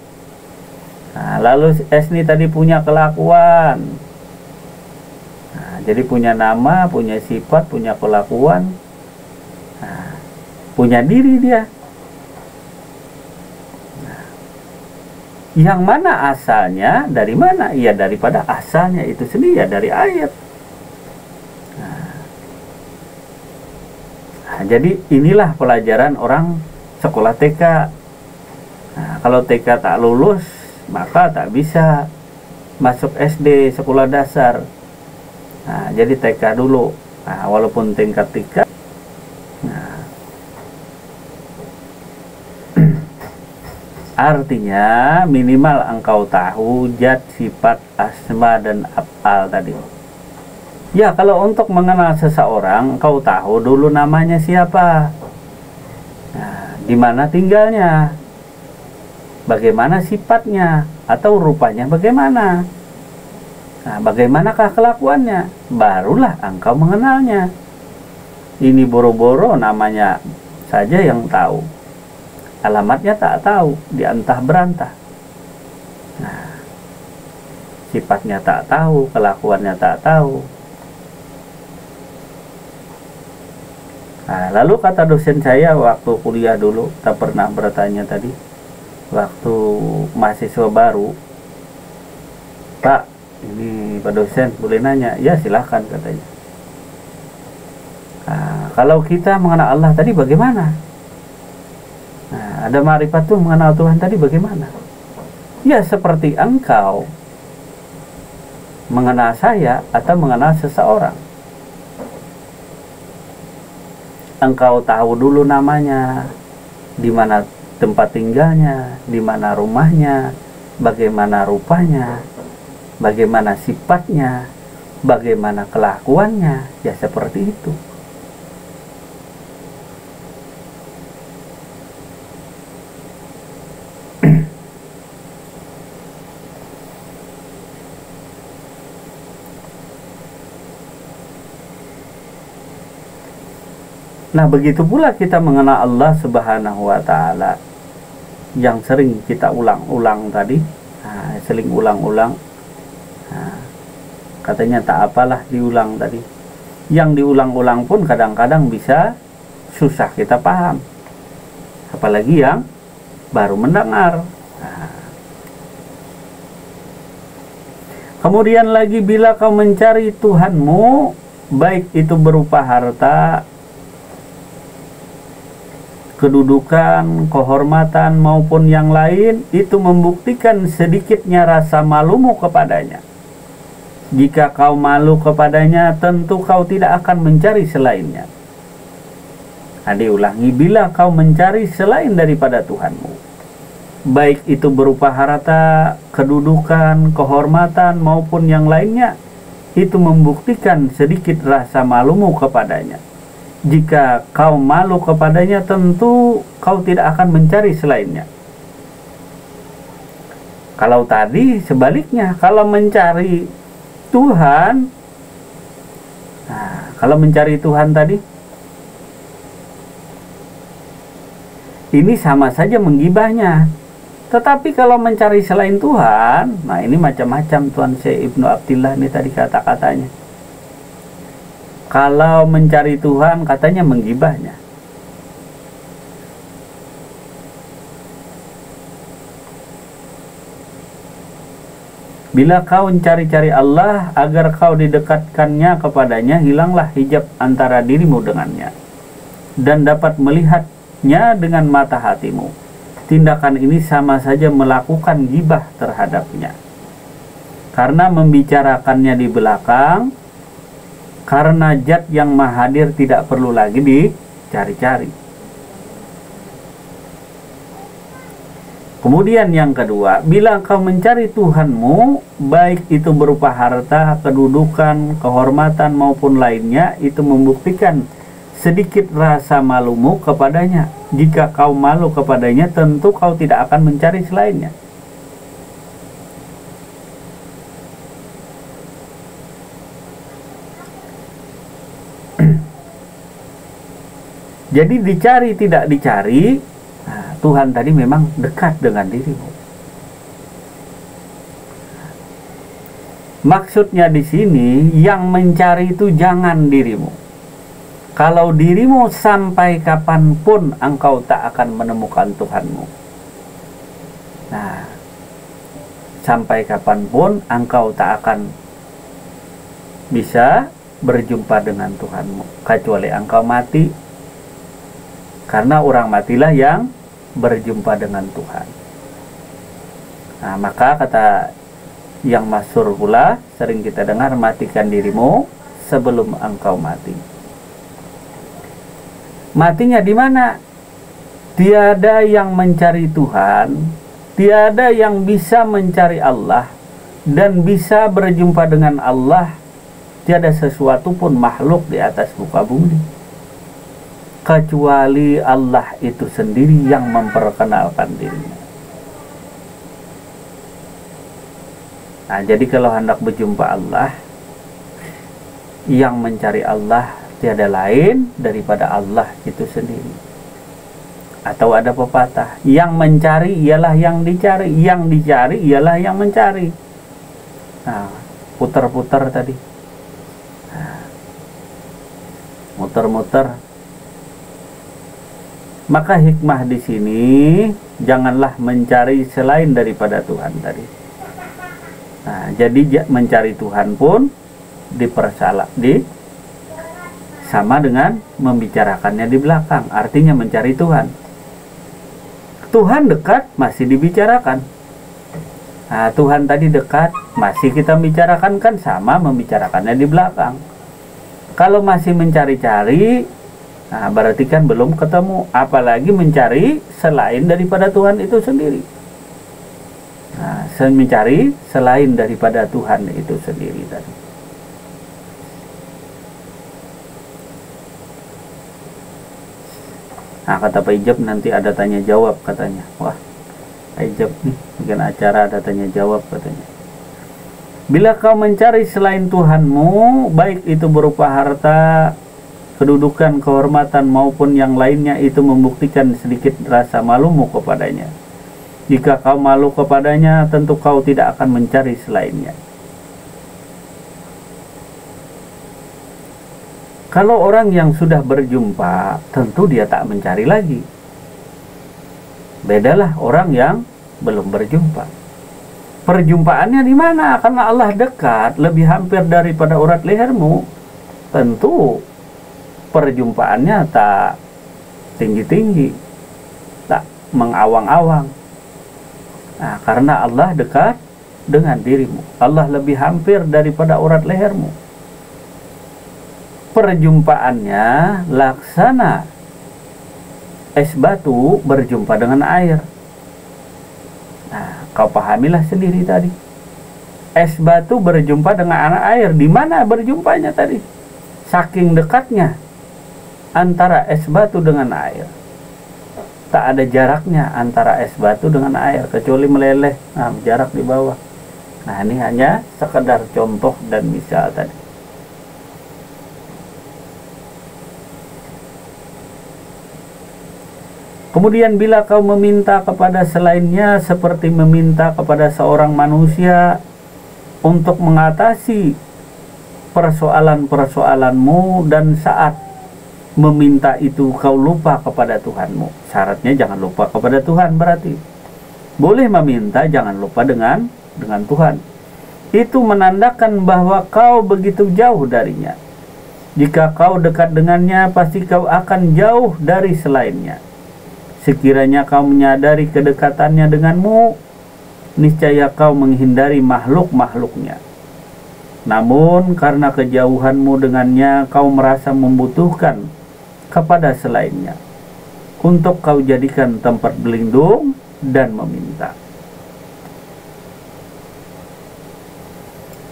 Nah, lalu es ini tadi punya kelakuan. Nah, jadi punya nama, punya sifat, punya kelakuan. Nah, punya diri dia. Yang mana asalnya, dari mana? Ya daripada asalnya itu sendiri, ya dari air. Nah, jadi inilah pelajaran orang sekolah TK. Nah, kalau TK tak lulus, maka tak bisa masuk SD, sekolah dasar. Nah, jadi TK dulu. Nah, walaupun tingkat 3. Nah, artinya minimal engkau tahu zat, sifat, asma dan af'al tadi. Ya, kalau untuk mengenal seseorang, engkau tahu dulu namanya siapa. Nah, di mana tinggalnya? Bagaimana sifatnya atau rupanya bagaimana? Nah, bagaimanakah kelakuannya? Barulah engkau mengenalnya. Ini boro-boro namanya saja yang tahu. Alamatnya tak tahu, diantah berantah. Nah, sifatnya tak tahu, kelakuannya tak tahu. Nah, lalu kata dosen saya waktu kuliah dulu, tak pernah bertanya tadi, waktu mahasiswa baru, Pak, ini Pak dosen boleh nanya? Ya silahkan katanya. Nah, kalau kita mengenal Allah tadi bagaimana? Nah, ada ma'rifat tuh mengenal Tuhan tadi bagaimana? Ya seperti engkau mengenal saya atau mengenal seseorang. Engkau tahu dulu namanya, di mana tempat tinggalnya, di mana rumahnya, bagaimana rupanya, bagaimana sifatnya, bagaimana kelakuannya, ya seperti itu. Nah, begitu pula kita mengenal Allah Subhanahu wa Ta'ala yang sering kita ulang-ulang tadi. Nah, sering ulang-ulang. Nah, katanya tak apalah diulang tadi. Yang diulang-ulang pun kadang-kadang bisa susah kita paham. Apalagi yang baru mendengar. Nah. Kemudian lagi bila kau mencari Tuhanmu, baik itu berupa harta, kedudukan, kehormatan maupun yang lain, itu membuktikan sedikitnya rasa malumu kepadanya. Jika kau malu kepadanya, tentu kau tidak akan mencari selainnya. Nah, diulangi, bila kau mencari selain daripada Tuhanmu, baik itu berupa harta, kedudukan, kehormatan maupun yang lainnya, itu membuktikan sedikit rasa malumu kepadanya. Jika kau malu kepadanya, tentu kau tidak akan mencari selainnya. Kalau tadi sebaliknya, kalau mencari Tuhan, nah, kalau mencari Tuhan tadi, ini sama saja menggibahnya. Tetapi kalau mencari selain Tuhan, nah ini macam-macam Tuan Syekh Ibnu Abdillah ini tadi kata-katanya. Kalau mencari Tuhan katanya menggibahnya. Bila kau mencari-cari Allah agar kau didekatkannya kepadanya, hilanglah hijab antara dirimu dengannya, dan dapat melihatnya dengan mata hatimu. Tindakan ini sama saja melakukan ghibah terhadapnya, karena membicarakannya di belakang. Karena zat yang maha hadir tidak perlu lagi dicari-cari. Kemudian yang kedua, bila engkau mencari Tuhanmu, baik itu berupa harta, kedudukan, kehormatan maupun lainnya, itu membuktikan sedikit rasa malumu kepadanya. Jika kau malu kepadanya, tentu kau tidak akan mencari selainnya. Jadi dicari tidak dicari, nah, Tuhan tadi memang dekat dengan dirimu. Maksudnya di sini yang mencari itu jangan dirimu. Kalau dirimu sampai kapanpun engkau tak akan menemukan Tuhanmu. Nah, sampai kapanpun engkau tak akan bisa berjumpa dengan Tuhanmu, kecuali engkau mati. Karena orang matilah yang berjumpa dengan Tuhan. Nah, maka kata yang masyhur pula, sering kita dengar, matikan dirimu sebelum engkau mati. Matinya di mana? Tiada yang mencari Tuhan, tiada yang bisa mencari Allah dan bisa berjumpa dengan Allah. Tiada sesuatu pun makhluk di atas muka bumi kecuali Allah itu sendiri yang memperkenalkan dirinya. Nah, jadi kalau hendak berjumpa Allah, yang mencari Allah tiada lain daripada Allah itu sendiri. Atau ada pepatah, yang mencari ialah yang dicari, yang dicari ialah yang mencari. Nah, putar-putar tadi. Nah, muter-muter. Maka hikmah di sini, janganlah mencari selain daripada Tuhan tadi. Nah, jadi mencari Tuhan pun sama dengan membicarakannya di belakang. Artinya mencari Tuhan. Tuhan dekat, masih dibicarakan. Nah, Tuhan tadi dekat, masih kita bicarakan, kan sama membicarakannya di belakang. Kalau masih mencari-cari, nah, berarti kan belum ketemu, apalagi mencari selain daripada Tuhan itu sendiri. Nah, mencari selain daripada Tuhan itu sendiri tadi. Nah, kata Pak Ijab, nanti ada tanya jawab katanya. Wah, Pak Ijab nih bikin acara ada tanya jawab katanya. Bila kau mencari selain Tuhanmu, baik itu berupa harta, kedudukan, kehormatan maupun yang lainnya, itu membuktikan sedikit rasa malumu kepadanya. Jika kau malu kepadanya, tentu kau tidak akan mencari selainnya. Kalau orang yang sudah berjumpa, tentu dia tak mencari lagi. Bedalah orang yang belum berjumpa. Perjumpaannya di mana? Karena Allah dekat, lebih hampir daripada urat lehermu. Tentu perjumpaannya tak tinggi-tinggi, tak mengawang-awang. Nah, karena Allah dekat dengan dirimu, Allah lebih hampir daripada urat lehermu. Perjumpaannya laksana es batu berjumpa dengan air. Nah, kau pahamilah sendiri tadi. Es batu berjumpa dengan air, di mana berjumpanya tadi? Saking dekatnya antara es batu dengan air. Tak ada jaraknya antara es batu dengan air, kecuali meleleh. Nah, jarak di bawah. Nah, ini hanya sekedar contoh dan misal tadi. Kemudian bila kau meminta kepada selainnya seperti meminta kepada seorang manusia untuk mengatasi persoalan-persoalanmu, dan saat meminta itu kau lupa kepada Tuhanmu. Syaratnya jangan lupa kepada Tuhan berarti. Boleh meminta, jangan lupa dengan Tuhan. itu menandakan bahwa kau begitu jauh darinya. Jika kau dekat dengannya, pasti kau akan jauh dari selainnya. Sekiranya kau menyadari kedekatannya denganmu, niscaya kau menghindari makhluk-makhluknya. Namun karena kejauhanmu dengannya, kau merasa membutuhkan kepada selainnya untuk kau jadikan tempat berlindung dan meminta.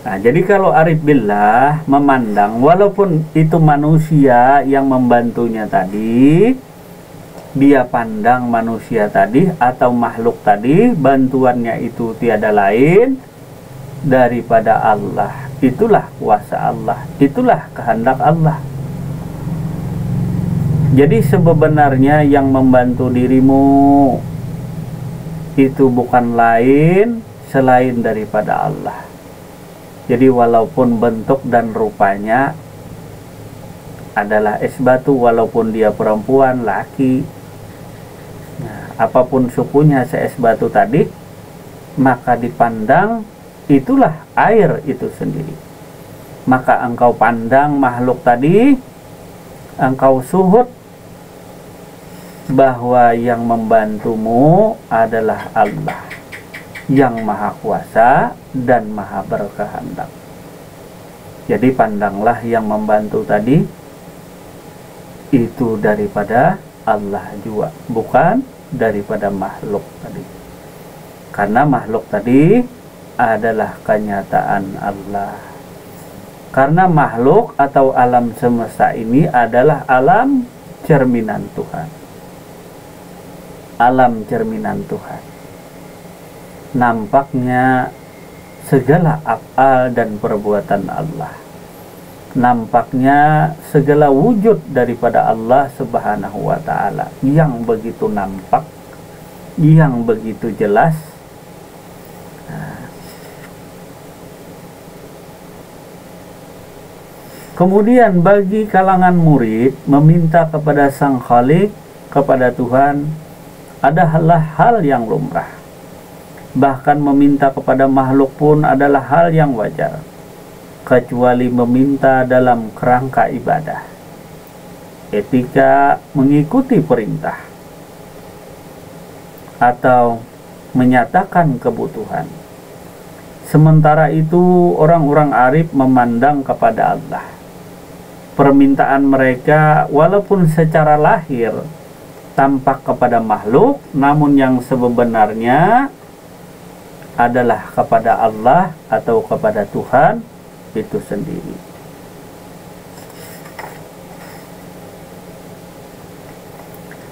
Nah, jadi kalau arif billah memandang, walaupun itu manusia yang membantunya tadi, dia pandang manusia tadi atau makhluk tadi, bantuannya itu tiada lain daripada Allah. Itulah kuasa Allah, itulah kehendak Allah. Jadi sebenarnya yang membantu dirimu itu bukan lain selain daripada Allah. Jadi walaupun bentuk dan rupanya adalah es batu, walaupun dia perempuan, laki, nah, apapun sukunya se-es batu tadi, maka dipandang itulah air itu sendiri. Maka engkau pandang makhluk tadi, engkau suhud bahwa yang membantumu adalah Allah yang maha kuasa dan maha berkehendak. Jadi pandanglah yang membantu tadi itu daripada Allah juga, bukan daripada makhluk tadi. Karena makhluk tadi adalah kenyataan Allah. Karena makhluk atau alam semesta ini adalah alam cerminan Tuhan. Alam cerminan Tuhan. Nampaknya segala af'al dan perbuatan Allah. Nampaknya segala wujud daripada Allah Subhanahu wa ta'ala yang begitu nampak, yang begitu jelas. Kemudian bagi kalangan murid meminta kepada Sang Khalik, kepada Tuhan, adalah hal yang lumrah. Bahkan meminta kepada makhluk pun adalah hal yang wajar, kecuali meminta dalam kerangka ibadah, etika mengikuti perintah, atau menyatakan kebutuhan. Sementara itu orang-orang arif memandang kepada Allah. Permintaan mereka walaupun secara lahir tampak kepada makhluk, namun yang sebenarnya adalah kepada Allah atau kepada Tuhan itu sendiri.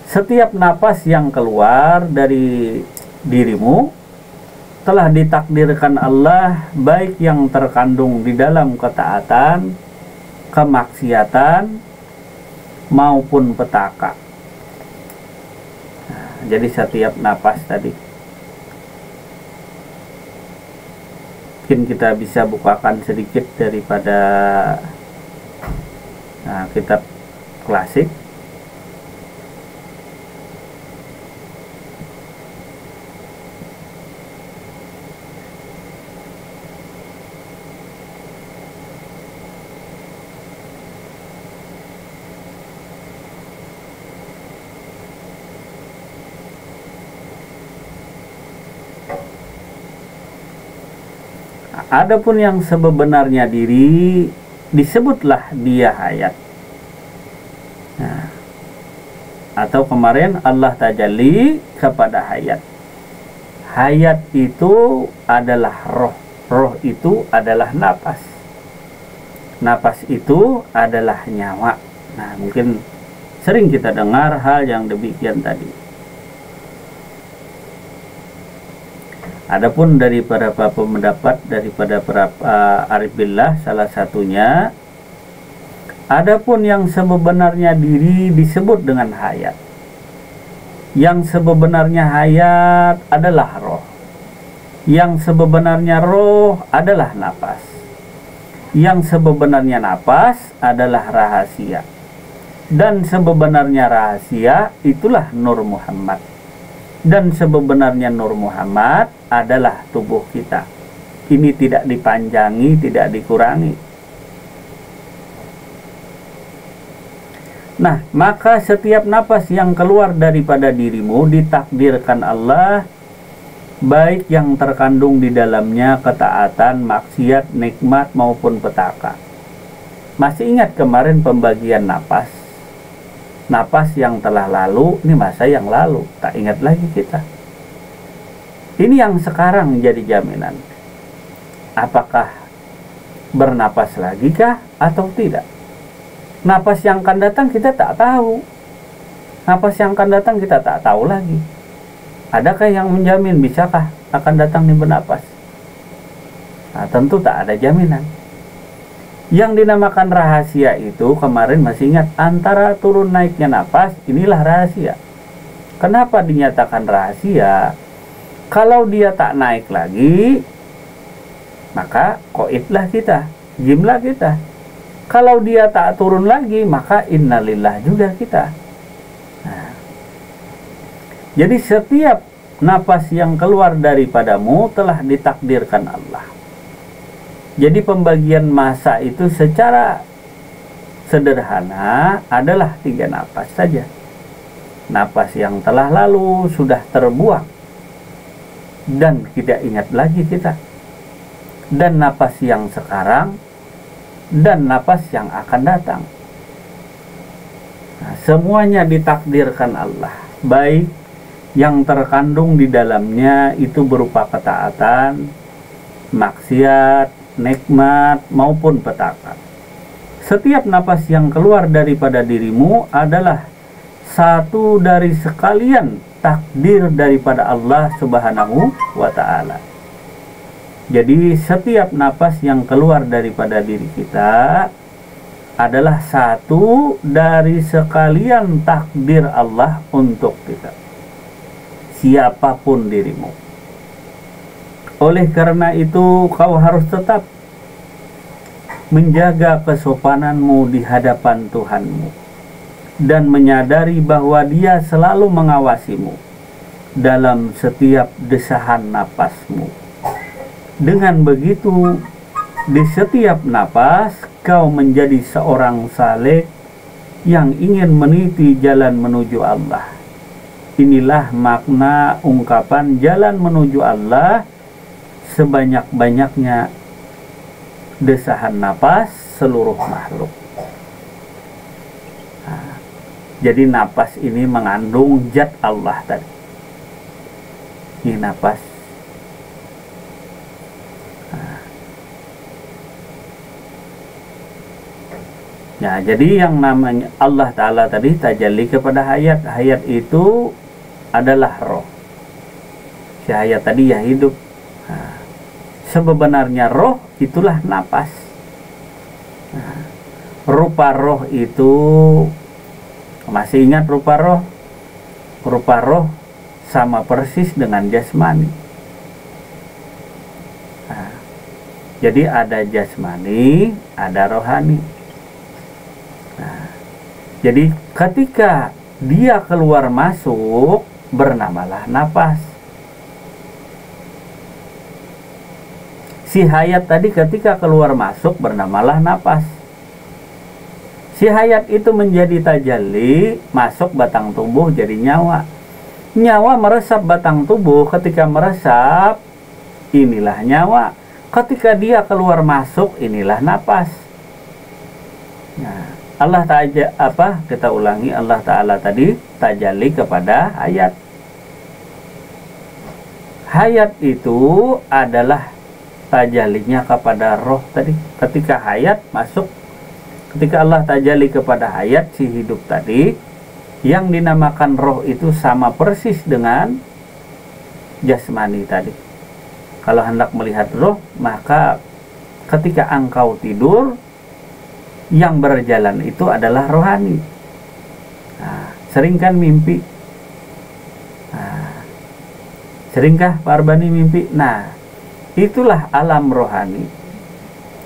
Setiap napas yang keluar dari dirimu telah ditakdirkan Allah, baik yang terkandung di dalam ketaatan, kemaksiatan, maupun petaka. Nah, jadi setiap napas tadi, mungkin kita bisa bukakan sedikit daripada kitab klasik. Adapun yang sebenarnya diri disebutlah dia hayat. Nah, atau kemarin Allah tajalli kepada hayat. Hayat itu adalah roh. Roh itu adalah napas. Napas itu adalah nyawa. Nah, mungkin sering kita dengar hal yang demikian tadi. Adapun dari beberapa pendapat daripada para arif billah, salah satunya, adapun yang sebenarnya diri disebut dengan hayat. Yang sebenarnya hayat adalah roh. Yang sebenarnya roh adalah napas. Yang sebenarnya napas adalah rahasia. Dan sebenarnya rahasia itulah Nur Muhammad. Dan sebenarnya Nur Muhammad adalah tubuh kita ini tidak dipanjangi, tidak dikurangi. Nah, maka setiap napas yang keluar daripada dirimu ditakdirkan Allah, baik yang terkandung di dalamnya ketaatan, maksiat, nikmat maupun petaka. Masih ingat kemarin pembagian napas? Napas yang telah lalu, ini masa yang lalu, tak ingat lagi kita. Ini yang sekarang jadi jaminan. Apakah bernapas lagi kah atau tidak? Napas yang akan datang kita tak tahu. Napas yang akan datang kita tak tahu lagi. Adakah yang menjamin bisakah akan datang nih bernapas? Nah, tentu tak ada jaminan. Yang dinamakan rahasia itu kemarin masih ingat, antara turun naiknya napas, inilah rahasia. Kenapa dinyatakan rahasia? Kalau dia tak naik lagi, maka qaidlah kita, jimlah kita. Kalau dia tak turun lagi, maka innalillah juga kita. Nah, jadi setiap napas yang keluar daripadamu telah ditakdirkan Allah. Jadi pembagian masa itu secara sederhana adalah 3 napas saja. Napas yang telah lalu sudah terbuang dan tidak ingat lagi kita. Dan napas yang sekarang dan napas yang akan datang. Nah, semuanya ditakdirkan Allah, baik yang terkandung di dalamnya itu berupa ketaatan, maksiat, nikmat maupun petaka. Setiap napas yang keluar daripada dirimu adalah satu dari sekalian takdir daripada Allah Subhanahu wa Ta'ala. Jadi setiap napas yang keluar daripada diri kita adalah satu dari sekalian takdir Allah untuk kita, siapapun dirimu. Oleh karena itu kau harus tetap menjaga kesopananmu di hadapan Tuhanmu dan menyadari bahwa Dia selalu mengawasimu dalam setiap desahan napasmu. Dengan begitu, di setiap napas kau menjadi seorang saleh yang ingin meniti jalan menuju Allah. Inilah makna ungkapan jalan menuju Allah, sebanyak-banyaknya desahan napas seluruh makhluk. Nah, jadi napas ini mengandung zat Allah tadi. Ini napas. Ya, jadi yang namanya Allah Ta'ala tadi tajalli kepada hayat. Hayat itu adalah roh. Si hayat tadi ya hidup. Nah, sebenarnya roh itulah napas. Nah, rupa roh itu, masih ingat rupa roh? Rupa roh sama persis dengan jasmani. Nah, jadi ada jasmani, ada rohani. Jadi ketika dia keluar masuk, bernamalah napas. Si hayat tadi ketika keluar masuk, bernamalah napas. Si hayat itu menjadi tajalli, masuk batang tubuh jadi nyawa. Nyawa meresap batang tubuh, ketika meresap, inilah nyawa. Ketika dia keluar masuk, inilah napas. Nah, Allah Ta'ala kita ulangi, Allah Ta'ala tadi tajalli kepada hayat. Hayat itu adalah tajallinya kepada roh tadi. Ketika hayat masuk, ketika Allah tajalli kepada hayat si hidup tadi, yang dinamakan roh itu sama persis dengan jasmani tadi. Kalau hendak melihat roh, maka ketika engkau tidur, yang berjalan itu adalah rohani. Nah, seringkan mimpi. Nah, seringkah Pak Arbani mimpi? Nah, itulah alam rohani.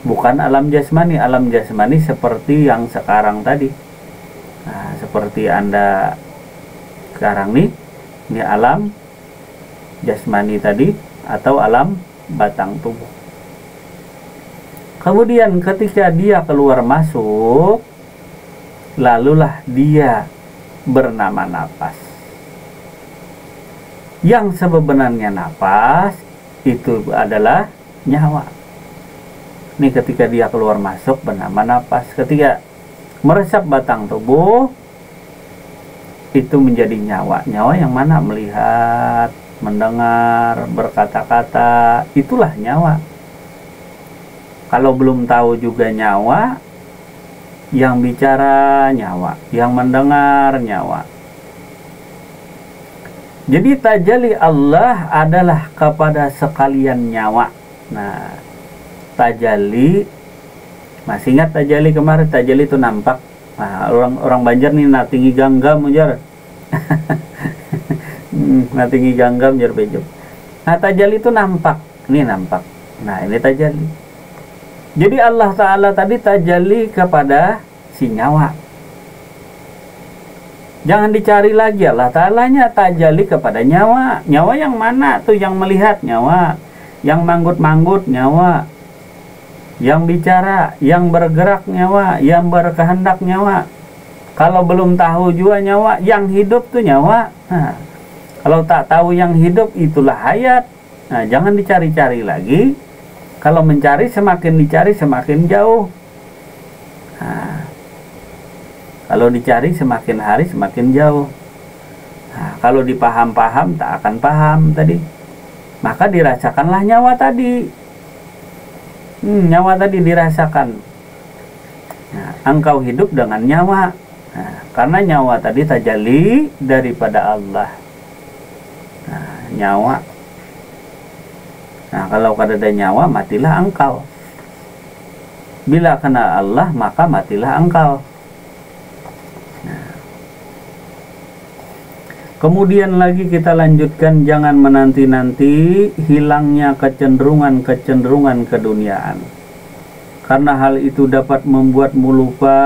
Bukan alam jasmani. Alam jasmani seperti yang sekarang tadi. Nah, seperti Anda sekarang nih, ini alam jasmani tadi atau alam batang tubuh. Kemudian ketika dia keluar masuk, lalulah dia bernama napas. Yang sebenarnya napas itu adalah nyawa. Ini ketika dia keluar masuk bernama napas. Ketika meresap batang tubuh, itu menjadi nyawa. Nyawa yang mana? Melihat, mendengar, berkata-kata, itulah nyawa. Kalau belum tahu juga nyawa, yang bicara nyawa, yang mendengar nyawa. Jadi tajalli Allah adalah kepada sekalian nyawa. Nah, tajalli, masih ingat tajalli kemarin? Tajalli itu nampak. Nah, orang Banjar nih natingi ganggam ujar. Natingi ganggam jar bejo. Nah, tajalli itu nampak. Ini nampak. Nah, ini tajalli. Jadi Allah Ta'ala tadi tajalli kepada si nyawa. Jangan dicari lagi, Allah Ta'alanya tajalli kepada nyawa. Nyawa yang mana tuh? Yang melihat nyawa, yang manggut-manggut nyawa, yang bicara, yang bergerak nyawa, yang berkehendak nyawa. Kalau belum tahu juga nyawa, yang hidup tuh nyawa. Nah, kalau tak tahu yang hidup, itulah hayat. Nah, jangan dicari-cari lagi. Kalau mencari, semakin dicari semakin jauh. Nah, kalau dicari semakin hari semakin jauh. Nah, kalau dipaham-paham tak akan paham tadi. Maka dirasakanlah nyawa tadi. Nyawa tadi dirasakan. Nah, engkau hidup dengan nyawa. Nah, karena nyawa tadi tajalli daripada Allah. Nah, nyawa. Nah, kalau kada ada nyawa, matilah engkau. Bila kena Allah, maka matilah engkau. Kemudian lagi kita lanjutkan, jangan menanti-nanti hilangnya kecenderungan-kecenderungan keduniaan. Karena hal itu dapat membuatmu lupa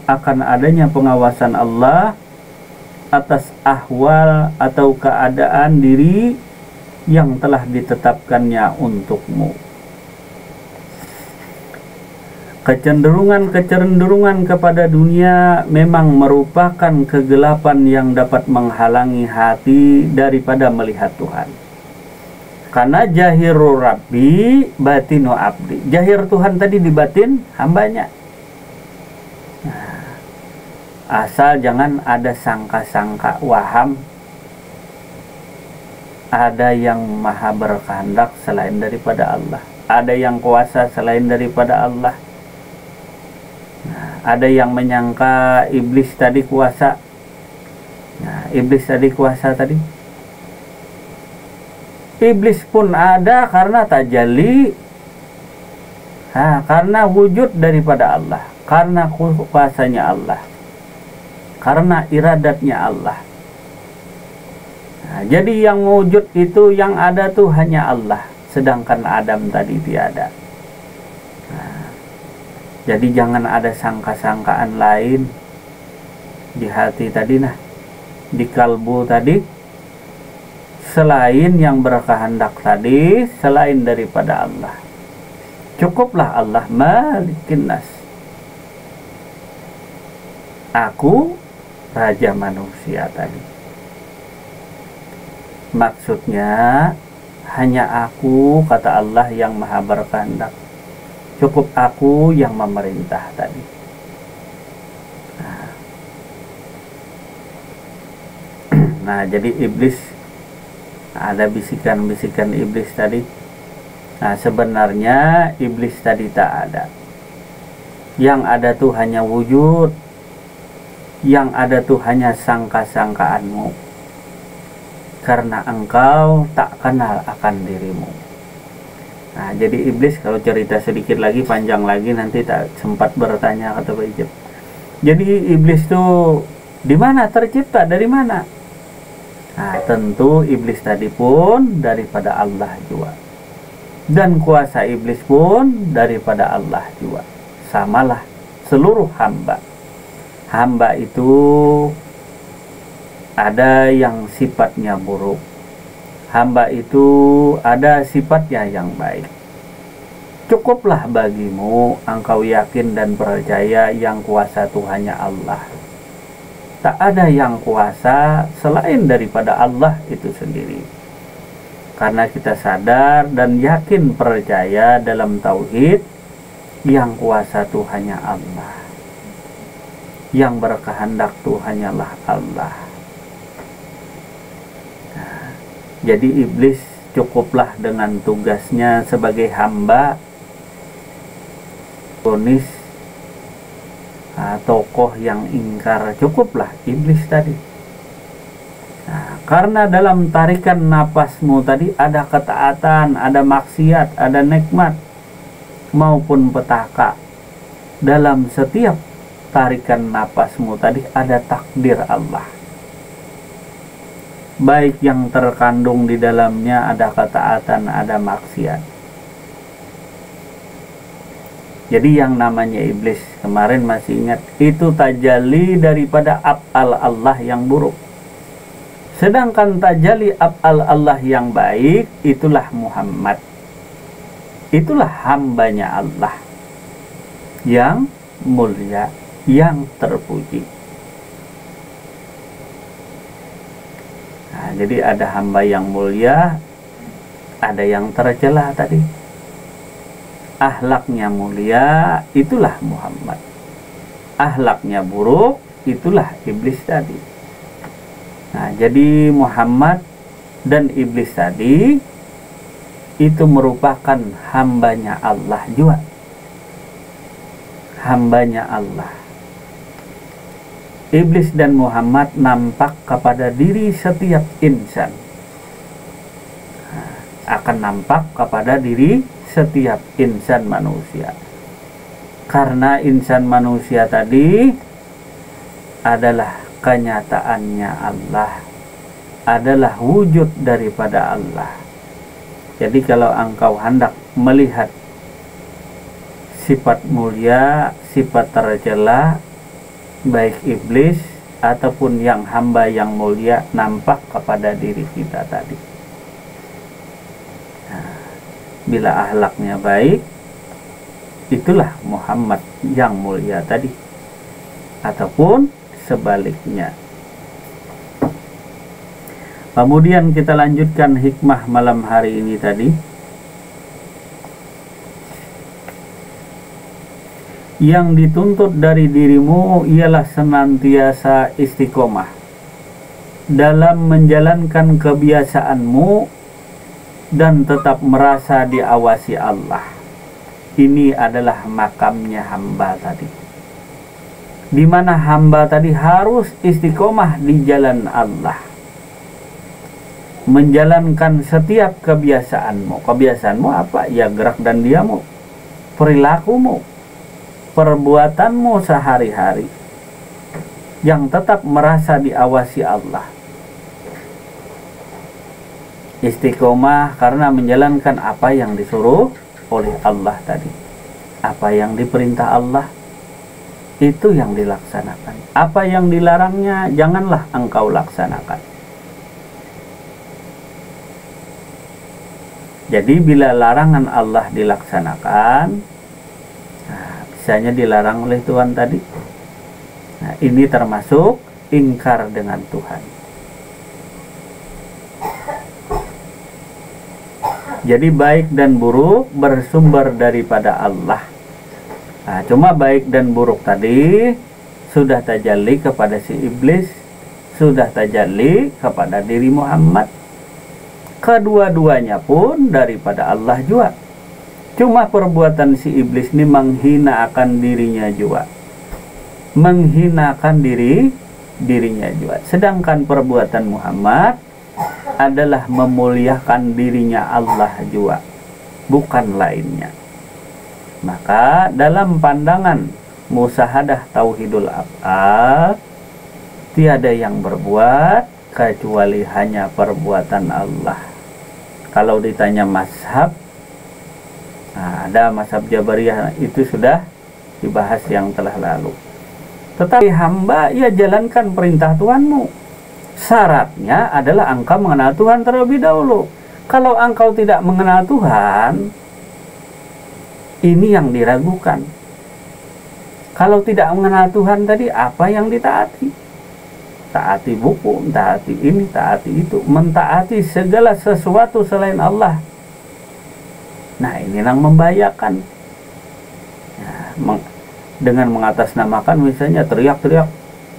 akan adanya pengawasan Allah atas ahwal atau keadaan diri yang telah ditetapkannya untukmu. Kecenderungan-kecenderungan kepada dunia memang merupakan kegelapan yang dapat menghalangi hati daripada melihat Tuhan. Karena jahiru Rabbi batinu abdi. Jahir Tuhan tadi di batin hambanya. Nah, asal jangan ada sangka-sangka waham. Ada yang maha berkehendak selain daripada Allah. Ada yang kuasa selain daripada Allah. Ada yang menyangka iblis tadi kuasa. Nah, iblis tadi kuasa tadi. Iblis pun ada karena tajalli. Nah, karena wujud daripada Allah. Karena kuasanya Allah. Karena iradatnya Allah. Nah, jadi yang wujud itu, yang ada tuh hanya Allah. Sedangkan Adam tadi tiada. Jadi jangan ada sangka-sangkaan lain di hati tadi, nah, di kalbu tadi, selain yang berkehendak tadi, selain daripada Allah. Cukuplah Allah malikin nas. Aku raja manusia tadi. Maksudnya hanya aku, kata Allah, yang maha berkehendak. Cukup aku yang memerintah tadi. Nah, jadi iblis, ada bisikan-bisikan iblis tadi. Nah, sebenarnya iblis tadi tak ada. Yang ada tuh hanya wujud. Yang ada tuh hanya sangka-sangkaanmu. Karena engkau tak kenal akan dirimu. Nah, jadi iblis, kalau cerita sedikit lagi, panjang lagi, nanti tak sempat bertanya, kata Pak Ijab. Jadi iblis tuh di mana tercipta, dari mana? Nah, tentu iblis tadi pun daripada Allah juga. Dan kuasa iblis pun daripada Allah juga. Samalah seluruh hamba. Hamba itu ada yang sifatnya buruk. Hamba itu ada sifatnya yang baik. Cukuplah bagimu engkau yakin dan percaya yang kuasa itu hanya Allah. Tak ada yang kuasa selain daripada Allah itu sendiri. Karena kita sadar dan yakin percaya dalam tauhid, yang kuasa itu hanya Allah. Yang berkehendak itu hanyalah Allah. Nah, jadi iblis cukuplah dengan tugasnya sebagai hamba, ponis, tokoh yang ingkar, cukuplah iblis tadi. Nah, karena dalam tarikan napasmu tadi ada ketaatan, ada maksiat, ada nikmat maupun petaka. Dalam setiap tarikan napasmu tadi ada takdir Allah. Baik yang terkandung di dalamnya ada ketaatan, ada maksiat. Jadi yang namanya iblis, kemarin masih ingat, itu tajalli daripada af'al Allah yang buruk. Sedangkan tajalli af'al Allah yang baik, itulah Muhammad. Itulah hambanya Allah yang mulia, yang terpuji. Nah, jadi ada hamba yang mulia, ada yang tercela tadi. Ahlaknya mulia, itulah Muhammad. Ahlaknya buruk, itulah iblis tadi. Nah, jadi Muhammad dan iblis tadi itu merupakan hambanya Allah juga. Hambanya Allah. Iblis dan Muhammad nampak kepada diri setiap insan. Nah, akan nampak kepada diri setiap insan manusia. Karena insan manusia tadi adalah kenyataannya Allah, adalah wujud daripada Allah. Jadi kalau engkau hendak melihat sifat mulia, sifat tercela, baik iblis ataupun yang hamba yang mulia, nampak kepada diri kita tadi. Nah, bila akhlaknya baik, itulah Muhammad yang mulia tadi. Ataupun sebaliknya. Kemudian kita lanjutkan hikmah malam hari ini tadi. Yang dituntut dari dirimu ialah senantiasa istiqomah dalam menjalankan kebiasaanmu dan tetap merasa diawasi Allah. Ini adalah makamnya hamba tadi, di mana hamba tadi harus istiqomah di jalan Allah, menjalankan setiap kebiasaanmu. Kebiasaanmu apa? Ya gerak dan diammu, perilakumu, perbuatanmu sehari-hari, yang tetap merasa diawasi Allah. Istiqomah karena menjalankan apa yang disuruh oleh Allah tadi. Apa yang diperintah Allah, itu yang dilaksanakan. Apa yang dilarangnya, janganlah engkau laksanakan. Jadi bila larangan Allah dilaksanakan, nah, misalnya dilarang oleh Tuhan tadi, nah, ini termasuk ingkar dengan Tuhan. Jadi baik dan buruk bersumber daripada Allah. Nah, cuma baik dan buruk tadi sudah tajalli kepada si iblis, sudah tajalli kepada diri Muhammad. Kedua-duanya pun daripada Allah juga. Cuma perbuatan si iblis ini menghina akan dirinya juga, menghinakan dirinya juga. Sedangkan perbuatan Muhammad adalah memuliakan dirinya Allah juga, bukan lainnya. Maka dalam pandangan musyahadah tauhidul af'al, tiada yang berbuat kecuali hanya perbuatan Allah. Kalau ditanya mazhab, nah, ada mazhab Jabariyah, itu sudah dibahas yang telah lalu. Tetapi hamba, ya jalankan perintah Tuhanmu. Syaratnya adalah engkau mengenal Tuhan terlebih dahulu. Kalau engkau tidak mengenal Tuhan, Ini yang diragukan. Kalau tidak mengenal Tuhan tadi, apa yang ditaati? Taati buku, taati ini, taati itu, mentaati segala sesuatu selain Allah. Nah, ini yang membahayakan. Nah, dengan mengatasnamakan misalnya teriak-teriak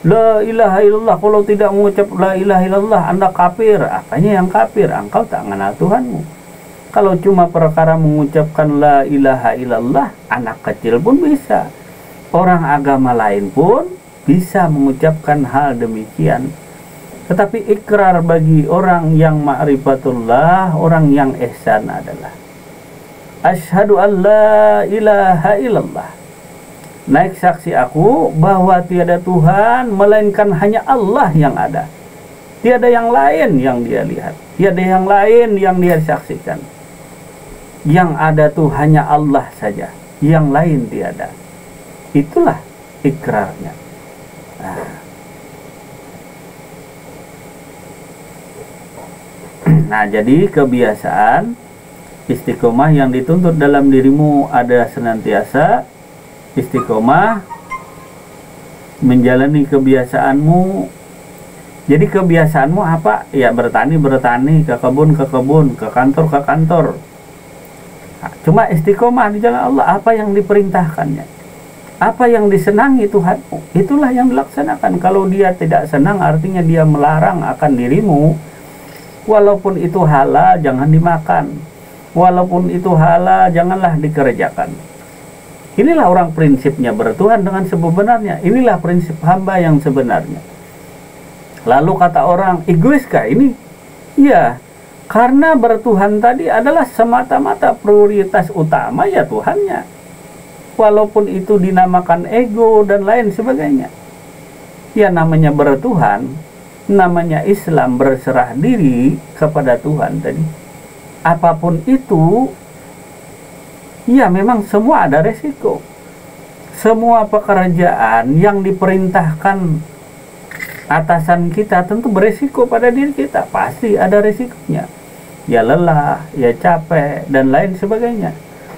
la ilaha illallah, kalau tidak mengucap la ilaha illallah Anda kafir. Apanya yang kafir? Engkau tak mengenal Tuhanmu. Kalau cuma perkara mengucapkan la ilaha illallah, anak kecil pun bisa, orang agama lain pun bisa mengucapkan hal demikian. Tetapi ikrar bagi orang yang ma'rifatullah, orang yang ihsan adalah asyhadu an la ilaha illallah, naik saksi aku bahwa tiada Tuhan melainkan hanya Allah yang ada. Tiada yang lain yang dia lihat, tiada yang lain yang dia saksikan. Yang ada tuh hanya Allah saja, yang lain tiada. Itulah ikrarnya. Nah, jadi kebiasaan istiqomah yang dituntut dalam dirimu ada senantiasa istiqomah menjalani kebiasaanmu. Jadi kebiasaanmu apa? Ya bertani, ke kebun, ke kantor. Nah, cuma istiqomah di jalan Allah, apa yang diperintahkannya, apa yang disenangi Tuhanmu, itulah yang dilaksanakan. Kalau dia tidak senang, artinya dia melarang akan dirimu. Walaupun itu halal, jangan dimakan. Walaupun itu halal, janganlah dikerjakan. Inilah orang prinsipnya bertuhan dengan sebenarnya. Inilah prinsip hamba yang sebenarnya. Lalu kata orang, egoiskah ini? Iya, karena bertuhan tadi adalah semata-mata prioritas utama ya Tuhannya. Walaupun itu dinamakan ego dan lain sebagainya. Ya namanya bertuhan, namanya Islam, berserah diri kepada Tuhan tadi. Apapun itu, ya memang semua ada resiko. Semua pekerjaan yang diperintahkan atasan kita tentu beresiko pada diri kita. Pasti ada resikonya. Ya lelah, ya capek, dan lain sebagainya.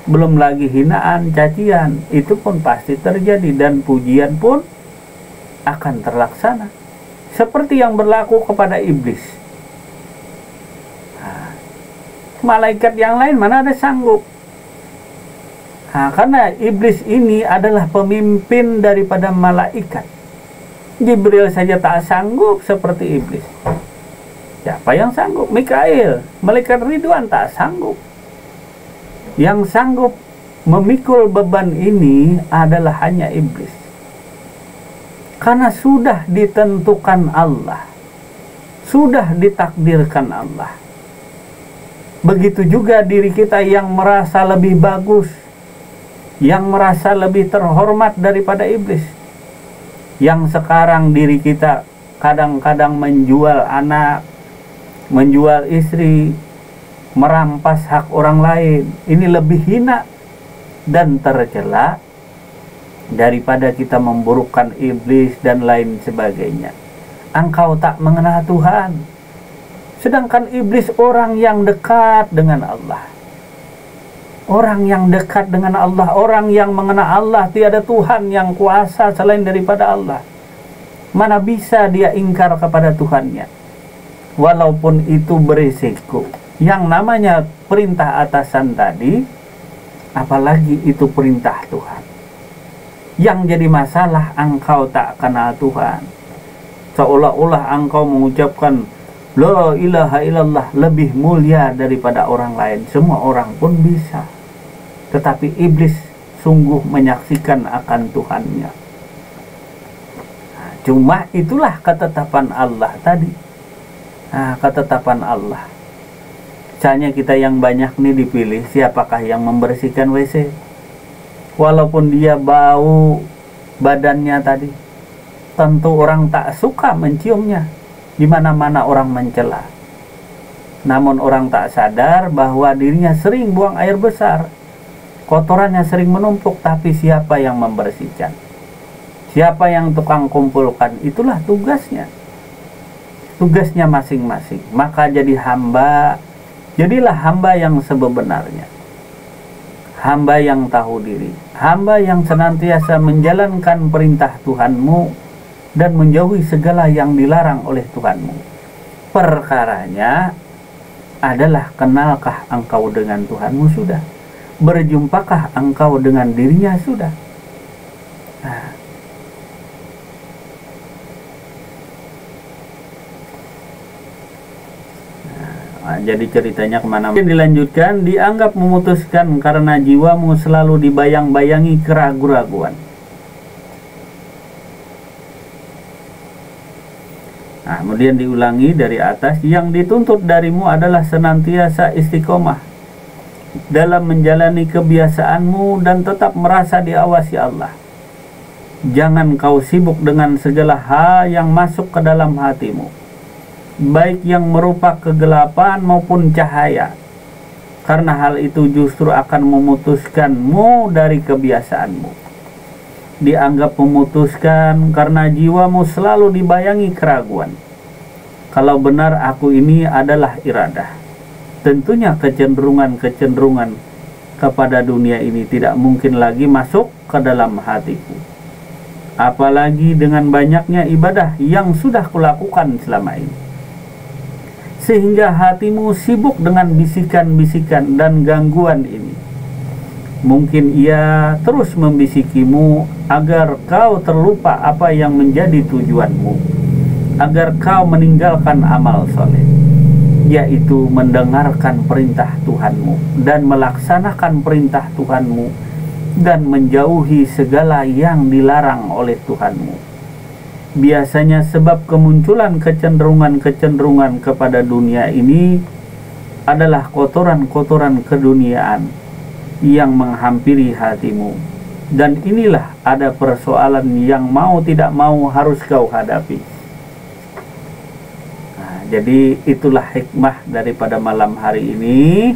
Belum lagi hinaan, cacian, itu pun pasti terjadi. Dan pujian pun akan terlaksana. Seperti yang berlaku kepada iblis. Nah, malaikat yang lain mana ada sanggup. Nah, karena iblis ini adalah pemimpin daripada malaikat. Jibril saja tak sanggup seperti iblis. Siapa yang sanggup? Mikail, malaikat Ridwan tak sanggup. Yang sanggup memikul beban ini adalah hanya iblis. Karena sudah ditentukan Allah, sudah ditakdirkan Allah. Begitu juga diri kita yang merasa lebih bagus, yang merasa lebih terhormat daripada iblis. Yang sekarang diri kita kadang-kadang menjual anak, menjual istri, merampas hak orang lain. Ini lebih hina dan tercela daripada kita memburukkan iblis dan lain sebagainya. Engkau tak mengenal Tuhan. Sedangkan iblis orang yang dekat dengan Allah. Orang yang dekat dengan Allah, orang yang mengenal Allah, tiada Tuhan yang kuasa selain daripada Allah. Mana bisa dia ingkar kepada Tuhannya? Walaupun itu berisiko. Yang namanya perintah atasan tadi, apalagi itu perintah Tuhan. Yang jadi masalah, engkau tak kenal Tuhan. Seolah-olah engkau mengucapkan la ilaha illallah lebih mulia daripada orang lain. Semua orang pun bisa. Tetapi iblis sungguh menyaksikan akan Tuhannya. Nah, cuma itulah ketetapan Allah tadi. Nah, ketetapan Allah. Misalnya kita yang banyak nih dipilih, siapakah yang membersihkan WC? Walaupun dia bau badannya tadi, tentu orang tak suka menciumnya. Di mana-mana orang mencela. Namun orang tak sadar bahwa dirinya sering buang air besar. Kotorannya sering menumpuk, tapi siapa yang membersihkan? Siapa yang tukang kumpulkan? Itulah tugasnya. Tugasnya masing-masing. Maka jadi hamba, jadilah hamba yang sebenarnya. hamba yang tahu diri, hamba yang senantiasa menjalankan perintah Tuhanmu dan menjauhi segala yang dilarang oleh Tuhanmu. Perkaranya adalah, kenalkah engkau dengan Tuhanmu sudah? Berjumpakah engkau dengan dirinya sudah? Jadi ceritanya kemana? Dilanjutkan, dianggap memutuskan karena jiwamu selalu dibayang-bayangi keraguan-raguan. Kemudian diulangi dari atas, yang dituntut darimu adalah senantiasa istiqomah dalam menjalani kebiasaanmu dan tetap merasa diawasi Allah. Jangan kau sibuk dengan segala hal yang masuk ke dalam hatimu, baik yang merupa kegelapan maupun cahaya, karena hal itu justru akan memutuskanmu dari kebiasaanmu. Dianggap memutuskan karena jiwamu selalu dibayangi keraguan. Kalau benar aku ini adalah iradah, tentunya kecenderungan-kecenderungan kepada dunia ini tidak mungkin lagi masuk ke dalam hatiku. Apalagi dengan banyaknya ibadah yang sudah kulakukan selama ini, sehingga hatimu sibuk dengan bisikan-bisikan dan gangguan ini. Mungkin ia terus membisikimu agar kau terlupa apa yang menjadi tujuanmu, agar kau meninggalkan amal soleh, yaitu mendengarkan perintah Tuhanmu dan melaksanakan perintah Tuhanmu dan menjauhi segala yang dilarang oleh Tuhanmu. Biasanya sebab kemunculan kecenderungan-kecenderungan kepada dunia ini adalah kotoran-kotoran keduniaan yang menghampiri hatimu. Dan inilah ada persoalan yang mau tidak mau harus kau hadapi. Jadi itulah hikmah daripada malam hari ini,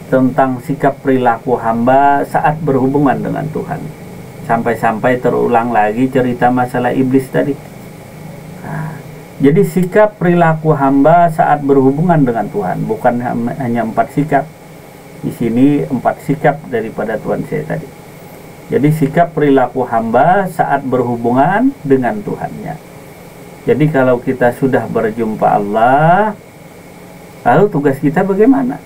tentang sikap perilaku hamba saat berhubungan dengan Tuhan. Sampai-sampai terulang lagi cerita masalah iblis tadi. Jadi sikap perilaku hamba saat berhubungan dengan Tuhan, bukan hanya 4 sikap. Di sini 4 sikap daripada Tuhan saya tadi. Jadi sikap perilaku hamba saat berhubungan dengan Tuhannya. Jadi kalau kita sudah berjumpa Allah, lalu tugas kita bagaimana?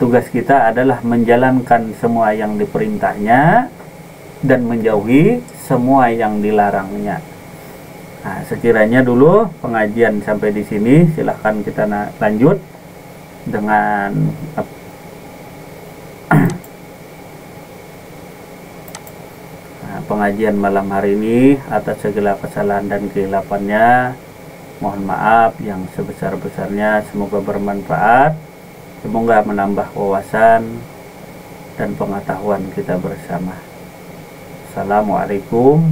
Tugas kita adalah menjalankan semua yang diperintahnya dan menjauhi semua yang dilarangnya. Sekiranya dulu pengajian sampai di sini, silahkan kita lanjut dengan pengajian malam hari ini. Atas segala kesalahan dan kehilafannya mohon maaf yang sebesar-besarnya. Semoga bermanfaat, semoga menambah wawasan dan pengetahuan kita bersama. Assalamualaikum